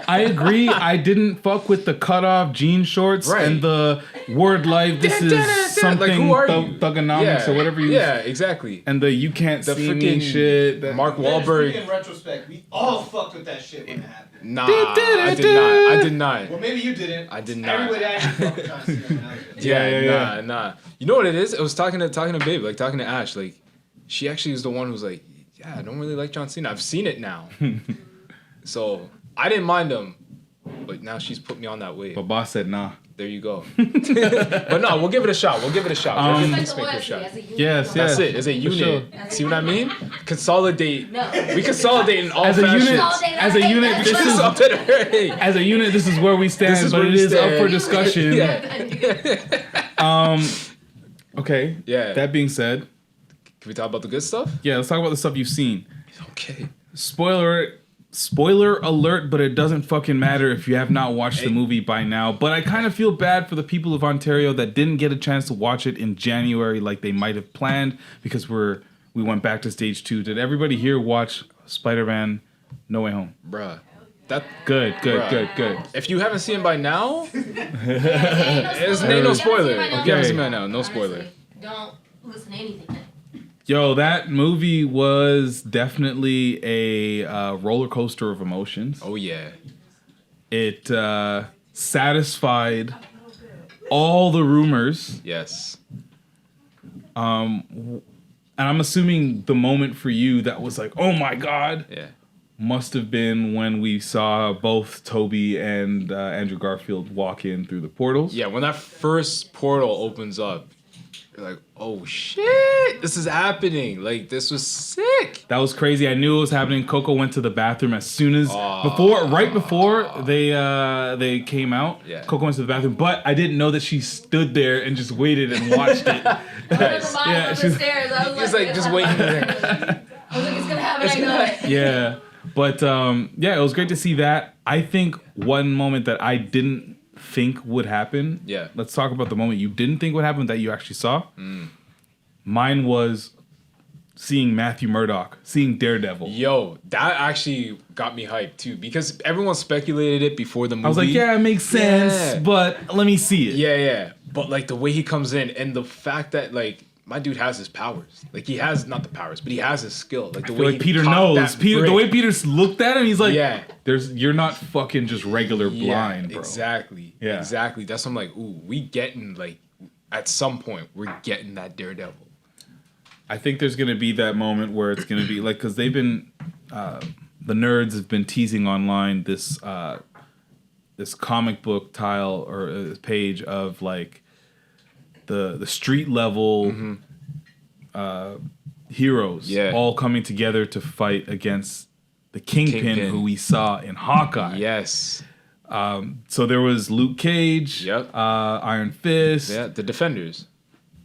I agree. I didn't fuck with the cutoff jean shorts and the word life. This is something thugonomics or whatever you. Yeah, exactly. And the you can't see me shit. Mark Wahlberg. In retrospect, we all fucked with that shit when it happened. Nah, I did not. Well, maybe you didn't. I did not. Everybody actually fucked with John Cena when I was there. Nah. You know what it is? I was talking to Babe, like talking to Ash, like she actually is the one who's like, yeah, I don't really like John Cena. I've seen it now. So I didn't mind him, but now she's put me on that wave. But boss said nah. There you go. But no, we'll give it a shot. We'll give it a shot. We'll give Peacemaker a shot. Yes, That's it. As a unit. See what I mean? Consolidate. We consolidate in all fashions. As a unit, this is as a unit. This is where we stand, but it is up for discussion. Okay. Yeah. That being said, can we talk about the good stuff? Yeah, let's talk about the stuff you've seen. Okay. Spoiler alert, but it doesn't fucking matter if you have not watched the movie by now. But I kind of feel bad for the people of Ontario that didn't get a chance to watch it in January like they might have planned because we went back to stage 2. Did everybody here watch Spider-Man No Way Home? Bruh. Good. If you haven't seen it by now, ain't no spoiler. If you haven't seen it by now, no spoiler. Don't listen to anything. Yo, that movie was definitely a roller coaster of emotions. Oh, yeah. It satisfied all the rumors. Yes. And I'm assuming the moment for you that was like, oh my God. Yeah. Must have been when we saw both Toby and Andrew Garfield walk in through the portals. Yeah, when that first portal opens up, you're like, oh shit, this is happening. Like, this was sick. That was crazy. I knew it was happening. Coco went to the bathroom as soon as right before they came out. Yeah. Coco went to the bathroom, but I didn't know that she stood there and just waited and watched it. Yeah, she's stairs. I was like just waiting. I was like, it's gonna happen. I know it. Yeah, but it was great to see that. I think one moment that I didn't think would happen. Yeah. Let's talk about the moment you didn't think would happen that you actually saw. Mine was seeing Matthew Murdock, seeing Daredevil. Yo, that actually got me hyped too because everyone speculated it before the movie. I was like, yeah, it makes sense, but let me see it. Yeah. But like the way he comes in and the fact that like my dude has his powers. Like he has not the powers, but he has his skill. Like the way like Peter knows. The way Peter looked at him, he's like, yeah. You're not fucking just regular blind, bro. Exactly. Yeah. Exactly. That's what I'm like, ooh, we getting like at some point we're getting that Daredevil. I think there's gonna be that moment where it's gonna be like, because they've been the nerds have been teasing online this comic book tile or page of like the street level heroes all coming together to fight against the Kingpin who we saw in Hawkeye. Yes. So there was Luke Cage, Iron Fist. Yeah, the Defenders.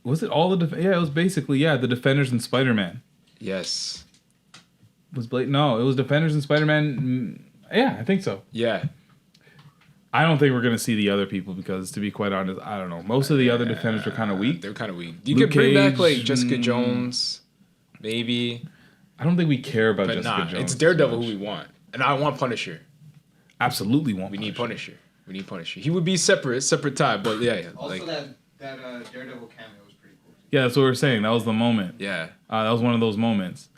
Was it all the it was basically the Defenders and Spider-Man. Yes. No, it was Defenders and Spider-Man. Yeah, I think so. Yeah. I don't think we're going to see the other people because, to be quite honest, I don't know. Most of the other Defenders are kind of weak. They're kind of weak. You could bring back, like, Jessica Jones, maybe. I don't think we care about Jessica Jones. It's Daredevil who we want. And I want Punisher. Absolutely want Punisher. We need Punisher. He would be separate time, but yeah. Also, that Daredevil cameo was pretty cool. Yeah, that's what we're saying. That was the moment. Yeah. That was one of those moments.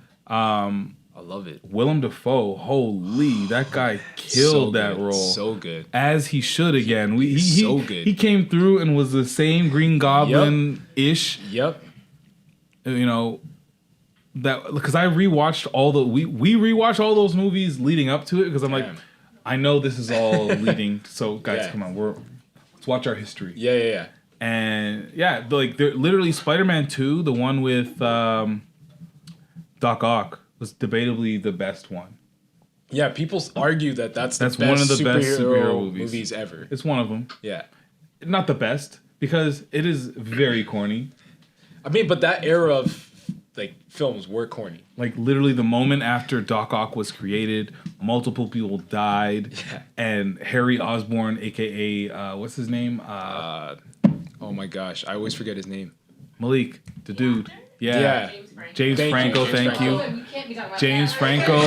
I love it. Willem Dafoe, holy, that guy killed that role. So good. As he should again. So good. He came through and was the same Green Goblin-ish. Yep. You know, that because I rewatched we rewatched all those movies leading up to it because I'm like, I know this is all leading. So guys, come on, let's watch our history. Yeah. And like they're literally Spider-Man 2, the one with Doc Ock, was debatably the best one. Yeah, people argue that's one of the best best superhero movies ever. It's one of them. Yeah. Not the best, because it is very corny. I mean, but that era of like films were corny. Like literally the moment after Doc Ock was created, multiple people died, and Harry Osborn, aka what's his name? Oh my gosh, I always forget his name. Malik, the dude. Yeah. James Franco, thank you. James Franco.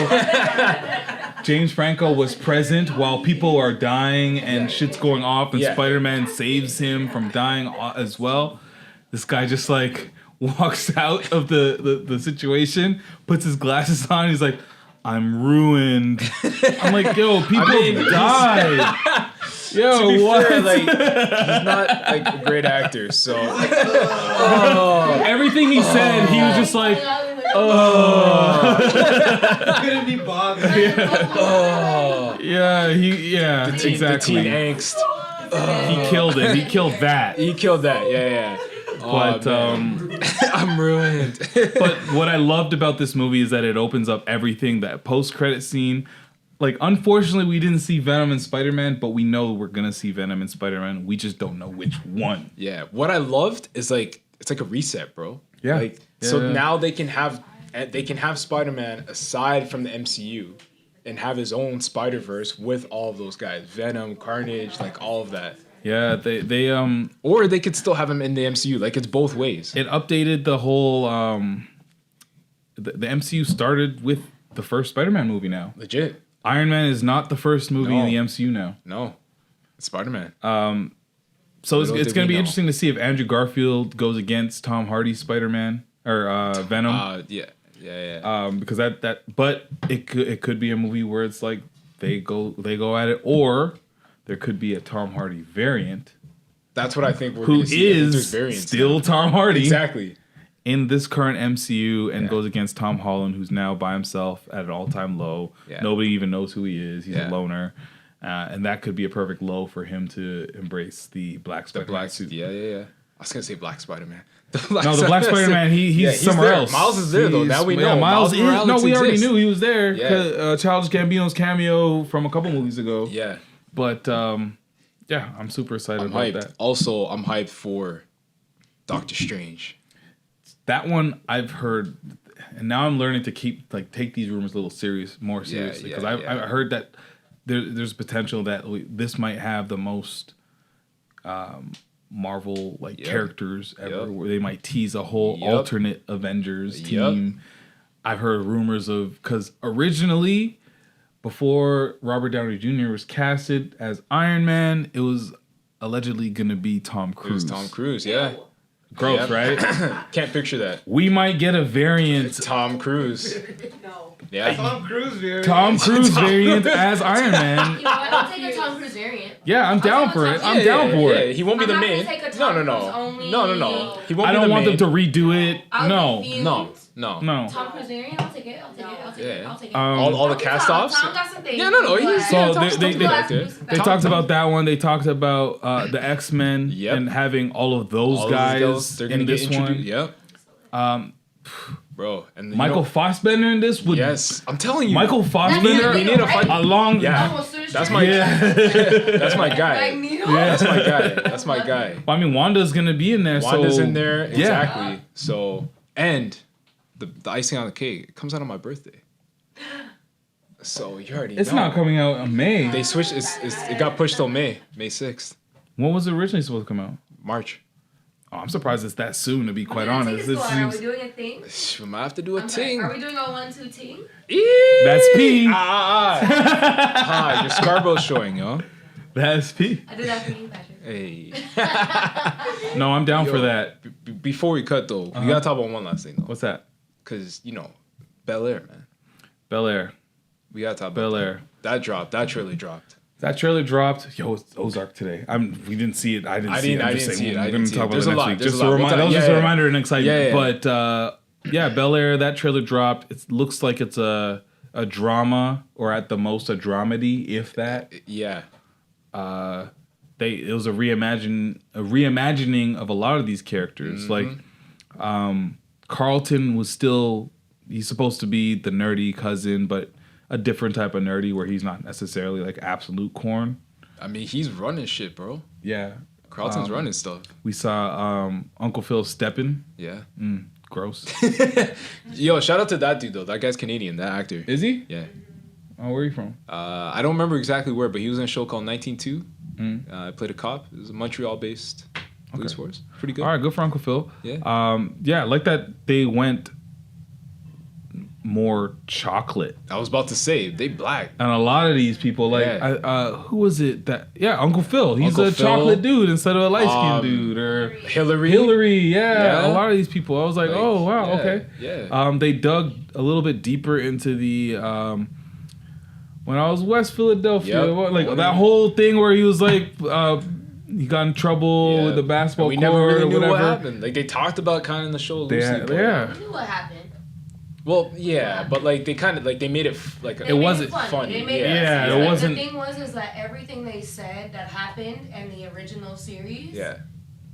James Franco was present while people are dying and shit's going off, and Spider-Man saves him from dying as well. This guy just like walks out of the situation, puts his glasses on, he's like, I'm ruined. I'm like, yo, people died. Yo, to be what? fair, like, he's not like a great actor, so everything he said, he was just like, Couldn't be bothered. Exactly. The teen angst. He killed it. He killed that. He killed that. Yeah. But I'm ruined. But what I loved about this movie is that it opens up everything. That post-credit scene. Like, unfortunately, we didn't see Venom and Spider-Man, but we know we're gonna see Venom and Spider-Man. We just don't know which one. Yeah. What I loved is like it's like a reset, bro. Yeah. Like so now they can have Spider-Man aside from the MCU and have his own Spider-Verse with all of those guys, Venom, Carnage, like all of that. Yeah, they or they could still have him in the MCU. Like it's both ways. It updated the whole the MCU started with the first Spider-Man movie now. Legit. Iron Man is not the first movie in the MCU now. No. It's Spider-Man. So it's going to be interesting to see if Andrew Garfield goes against Tom Hardy's Spider-Man or Venom. Yeah. Because but it could be a movie where it's like they go at it, or there could be a Tom Hardy variant. That's what I think we're who going to see. is still Tom Hardy. Exactly. In this current MCU and goes against Tom Holland, who's now by himself at an all-time low. Yeah. Nobody even knows who he is. He's a loner. And that could be a perfect low for him to embrace the Black Spider-Man suit. Yeah. I was going to say Black Spider-Man. The Black Spider-Man, he's somewhere else. Miles is there, though. Now we know. Yeah, Miles is. No, we already knew he was there. Yeah. Childish Gambino's cameo from a couple movies ago. Yeah. But, I'm super excited about that. Also, I'm hyped for Doctor Strange. That one I've heard, and now I'm learning to take these rumors a little more seriously, because I heard that there's potential that this might have the most Marvel characters ever, where they might tease a whole alternate Avengers team. I've heard rumors of, because originally, before Robert Downey Jr. was casted as Iron Man, it was allegedly going to be Tom Cruise. It was Tom Cruise, yeah. Gross, right? Can't picture that. We might get a variant. Tom Cruise. Yeah. Tom Cruise variant. Tom Cruise variant as Iron Man. You know what? I'll take a Tom Cruise variant. Yeah, I'm down for it. I'm down for it. He won't be the I'm not main. gonna take a Tom Cruise only. No. He won't I be don't the want main. them to redo it. No. No. Tom Cruise variant, I'll take it. I'll take it. All the cast-offs? Tom got some things. Yeah, no. So they talked about that one. They talked about the X-Men and having all of those guys in this one. Yep. Bro, and Michael Fassbender in this would. Yes, I'm telling you, Michael Fassbender. We need a fight along. Yeah, that's my that's my guy. That's my guy. Well, I mean, Wanda's gonna be in there. Wanda's in there, exactly. So, and the icing on the cake, it comes out on my birthday. So you already. It's not coming out in May. They switched. It got pushed till May 6th. When was it originally supposed to come out? March. Oh, I'm surprised it's that soon, to be quite honest. Are we doing a thing? We might have to do a ting. Are we doing a 1-2 ting? That's P. Your Scarborough's showing, yo. That's P. I did that for you, Patrick. Hey. No, I'm down for that. Before we cut, though, we gotta talk about one last thing, though. What's that? Because, Bel-Air, man. Bel-Air. We gotta talk about Bel-Air. That dropped. That trailer dropped. That trailer dropped. Yo, it's Ozark today. We didn't see it. I didn't see it. I'm just saying we're gonna talk about it next week. Just a reminder. That was just a reminder and excitement. But Bel-Air. That trailer dropped. It looks like it's a drama, or at the most a dramedy, if that. Yeah. It was a reimagining of a lot of these characters. Mm-hmm. Like Carlton was still, he's supposed to be the nerdy cousin, but a different type of nerdy where he's not necessarily like absolute corn. I mean, he's running shit, bro. Yeah. Carlton's running stuff. We saw Uncle Phil stepping. Yeah. Gross. Yo, shout out to that dude, though. That guy's Canadian, that actor. Is he? Yeah. Oh, where are you from? I don't remember exactly where, but he was in a show called 19-2. I played a cop. It was a Montreal-based police force. Pretty good. All right, good for Uncle Phil. Yeah. I like that they went more chocolate. I was about to say, they black. And a lot of these people, who was it that? Yeah, Uncle Phil. He's Uncle a Phil. chocolate dude instead of a light-skinned dude. Or Hillary. Yeah. A lot of these people. I was like oh, wow, okay. Yeah. They dug a little bit deeper into the... when I was West Philadelphia, that whole thing where he was like... he got in trouble with the basketball court we never really or knew whatever. what happened. Like, they talked about kind of in the show loosely. Yeah. We knew what happened. Well, yeah, but like they kind of like they made it like It wasn't funny. They made Yeah, it wasn't. The thing was that everything they said that happened in the original series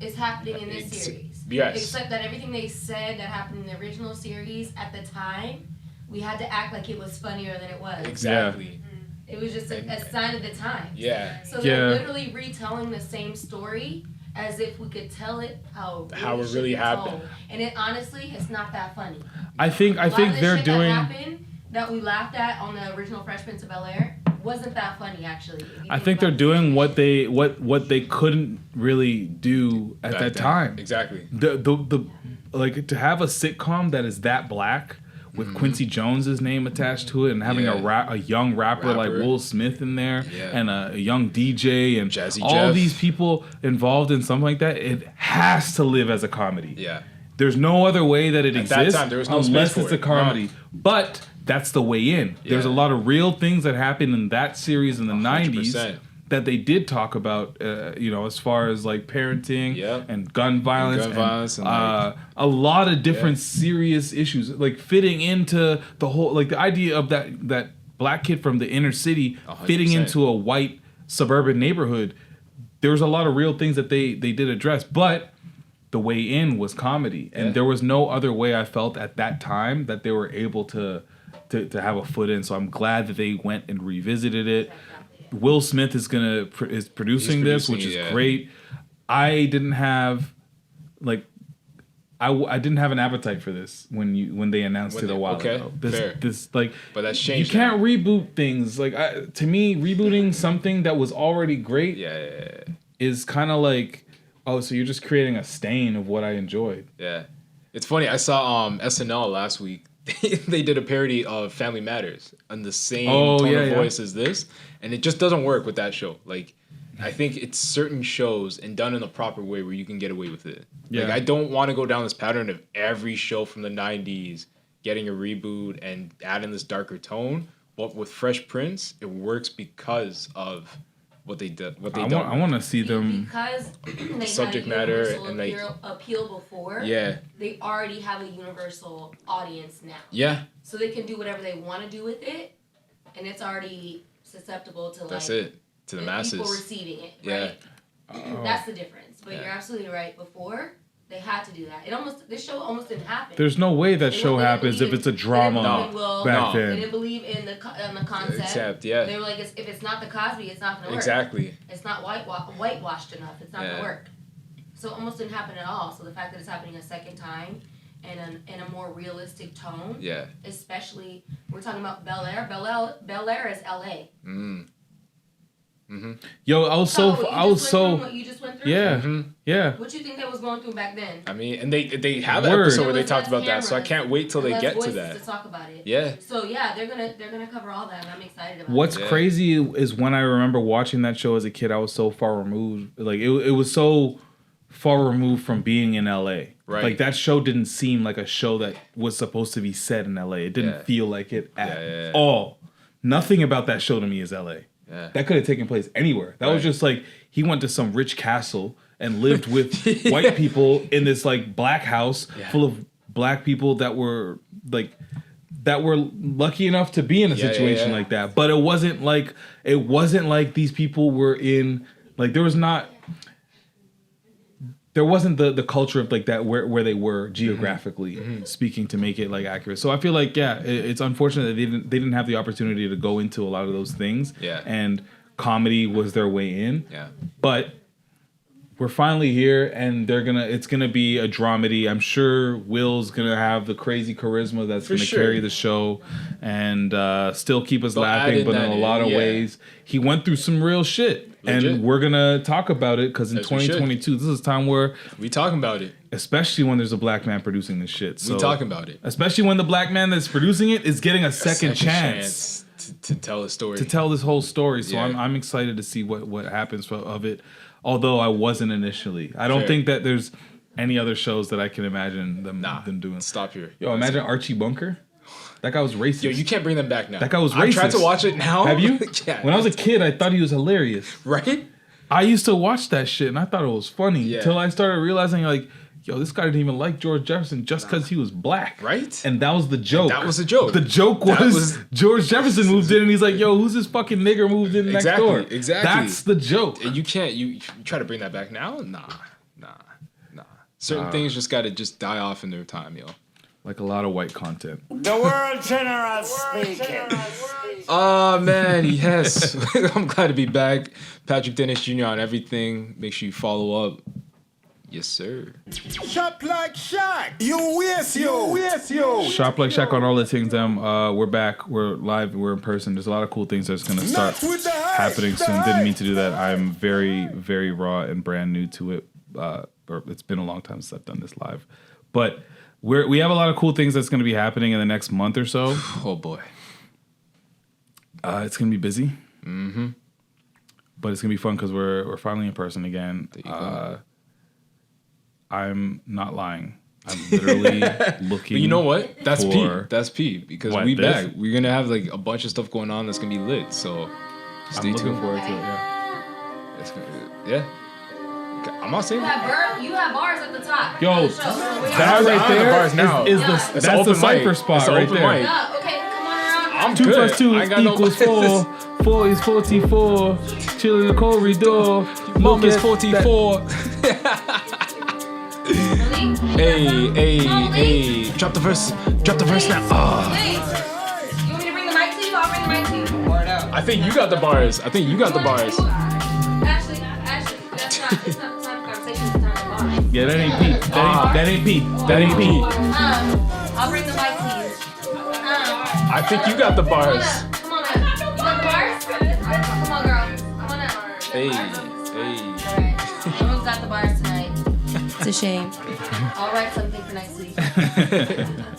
is happening in this series. Yes. Except that everything they said that happened in the original series at the time, we had to act like it was funnier than it was. Exactly. It was just a sign of the times. Yeah. So they're literally retelling the same story as if we could tell it how it really happened. And it honestly, it's not that funny. I think they're doing. That we laughed at on the original Fresh Prince of Bel-Air wasn't that funny actually. I think they're doing what they couldn't really do at that time. Exactly. The like to have a sitcom that is that black with Quincy Jones's name attached to it and having a young rapper like Will Smith in there and a young DJ and Jazzy all Jeff. these people involved in something like that, it has to live as a comedy. Yeah. There's no other way that it exists that time, there was no unless space it's for a it. comedy. But that's the way in. There's a lot of real things that happened in that series in the 90s that they did talk about, as far as like parenting and gun violence, and a lot of different serious issues, like fitting into the whole, like the idea of that black kid from the inner city 100%. fitting into a white suburban neighborhood. There was a lot of real things that they did address, but the way in was comedy, and there was no other way I felt at that time that they were able to have a foot in. So I'm glad that they went and revisited it. Will Smith is producing this, which is great. I didn't have I didn't have an appetite for this when they announced it a while ago. This but that's changed. You can't reboot things. Like to me, rebooting something that was already great is kind of like, oh, so you're just creating a stain of what I enjoyed. Yeah. It's funny. I saw SNL last week. They did a parody of Family Matters on the same tone of voice as this, and it just doesn't work with that show. Like, I think it's certain shows and done in the proper way where you can get away with it. Yeah. Like, I don't want to go down this pattern of every show from the 90s getting a reboot and adding this darker tone. But with Fresh Prince, it works because of what they did. I want to see them because they subject had a matter universal and like appeal before. Yeah. They already have a universal audience now. Yeah. So they can do whatever they want to do with it, and it's already susceptible to That's it. To the masses. People receiving it. Yeah. Right? That's the difference. But you're absolutely right. Before they had to do that. This show almost didn't happen. There's no way that show happens if it's a drama back They then. didn't believe in the concept. They were like, if it's not the Cosby, it's not gonna work. Exactly. It's not whitewashed enough. It's not gonna work. So it almost didn't happen at all. So the fact that it's happening a second time and in a more realistic tone. Yeah. Especially, we're talking about Bel-Air. Bel-Air is LA. Mm-hmm. Yo, I was so what you just went through? yeah, yeah. What you think they was going through back then? I mean, and they have an episode where they talked about that, so I can't wait till they get to that. To talk about it. Yeah. So yeah, they're gonna cover all that, and I'm excited about What's it. crazy is when I remember watching that show as a kid, I was so far removed. Like it was so far removed from being in LA. Right. Like that show didn't seem like a show that was supposed to be set in LA. It didn't feel like it at all. Nothing about that show to me is LA. Yeah. That could have taken place anywhere. That was just like he went to some rich castle and lived with white people in this like black house full of black people that were lucky enough to be in a situation like that. But it wasn't like these people were in like there wasn't the culture of like that where they were geographically speaking to make it like accurate. So I feel like it's unfortunate that they didn't have the opportunity to go into a lot of those things. Yeah. And comedy was their way in. Yeah. But we're finally here, and it's gonna be a dramedy. I'm sure Will's gonna have the crazy charisma that's gonna carry the show and still keep us laughing, but in a lot of ways, he went through some real shit. Legit. And we're gonna talk about it because in 2022, this is a time where we talking about it. Especially when there's a black man producing this shit. So, we talking about it. Especially when the black man that's producing it is getting a second chance to tell a story. To tell this whole story. So I'm excited to see what happens of it. Although I wasn't initially. I don't think that there's any other shows that I can imagine them doing. Stop here. Yo, imagine Archie Bunker. That guy was racist. Yo, you can't bring them back now. That guy was racist. I tried to watch it now. Have you? Yeah. When I was a kid, I thought he was hilarious. Right? I used to watch that shit and I thought it was funny. Till I started realizing like, yo, this guy didn't even like George Jefferson just because he was black. Right? And that was the joke. That was the joke. The joke was George Jefferson moved in and he's like, yo, who's this fucking nigger moved in next door? Exactly. That's the joke. And you can't, you try to bring that back now? Nah. Certain things just gotta just die off in their time, yo. Like a lot of white content. The world general speaking. Oh, man, yes. I'm glad to be back. Patrick Dennis Jr. on everything. Make sure you follow up. Yes, sir. Shop like Shak. You waste you. Shop like Shaq on all the things. We're back. We're live. We're in person. There's a lot of cool things that's going to start happening soon. Didn't mean to do that. I'm very, very raw and brand new to it. Or it's been a long time since I've done this live. But we have a lot of cool things that's going to be happening in the next month or so. Oh, boy. It's going to be busy. Mm-hmm. But it's going to be fun because we're finally in person again. I'm not lying. I'm literally looking. But you know what? That's P. for- That's P. Because What, we this? back. We're gonna have like a bunch of stuff going on that's gonna be lit. So stay I'm looking tuned. forward to it. Yeah. It's gonna, I'm not saying. You have bars at the top. Yo, of the show. that right the there bars now. is Yeah. the that's the cipher spot It's the right open there. mic. Yeah, okay, come on around. I'm 2 good. plus 2 I ain't got no equals bars. 4. 4 is 44. Chill in the corridor. Mom is Look at 44. Hey. Drop the verse now. Wait. You want me to bring the mic to you? I'll bring the mic to you. I think you got the bars. Actually, that's not. It's not the time of conversation. It's the time of bars. Yeah, that ain't P. That ain't P. That ain't P. I'll bring the mic to you. I think you got the bars. Come on up. You got the bars? Come on, girl. Come on up. Hey. Alright. Everyone's got the bars tonight. It's a shame. I'll write something for next week.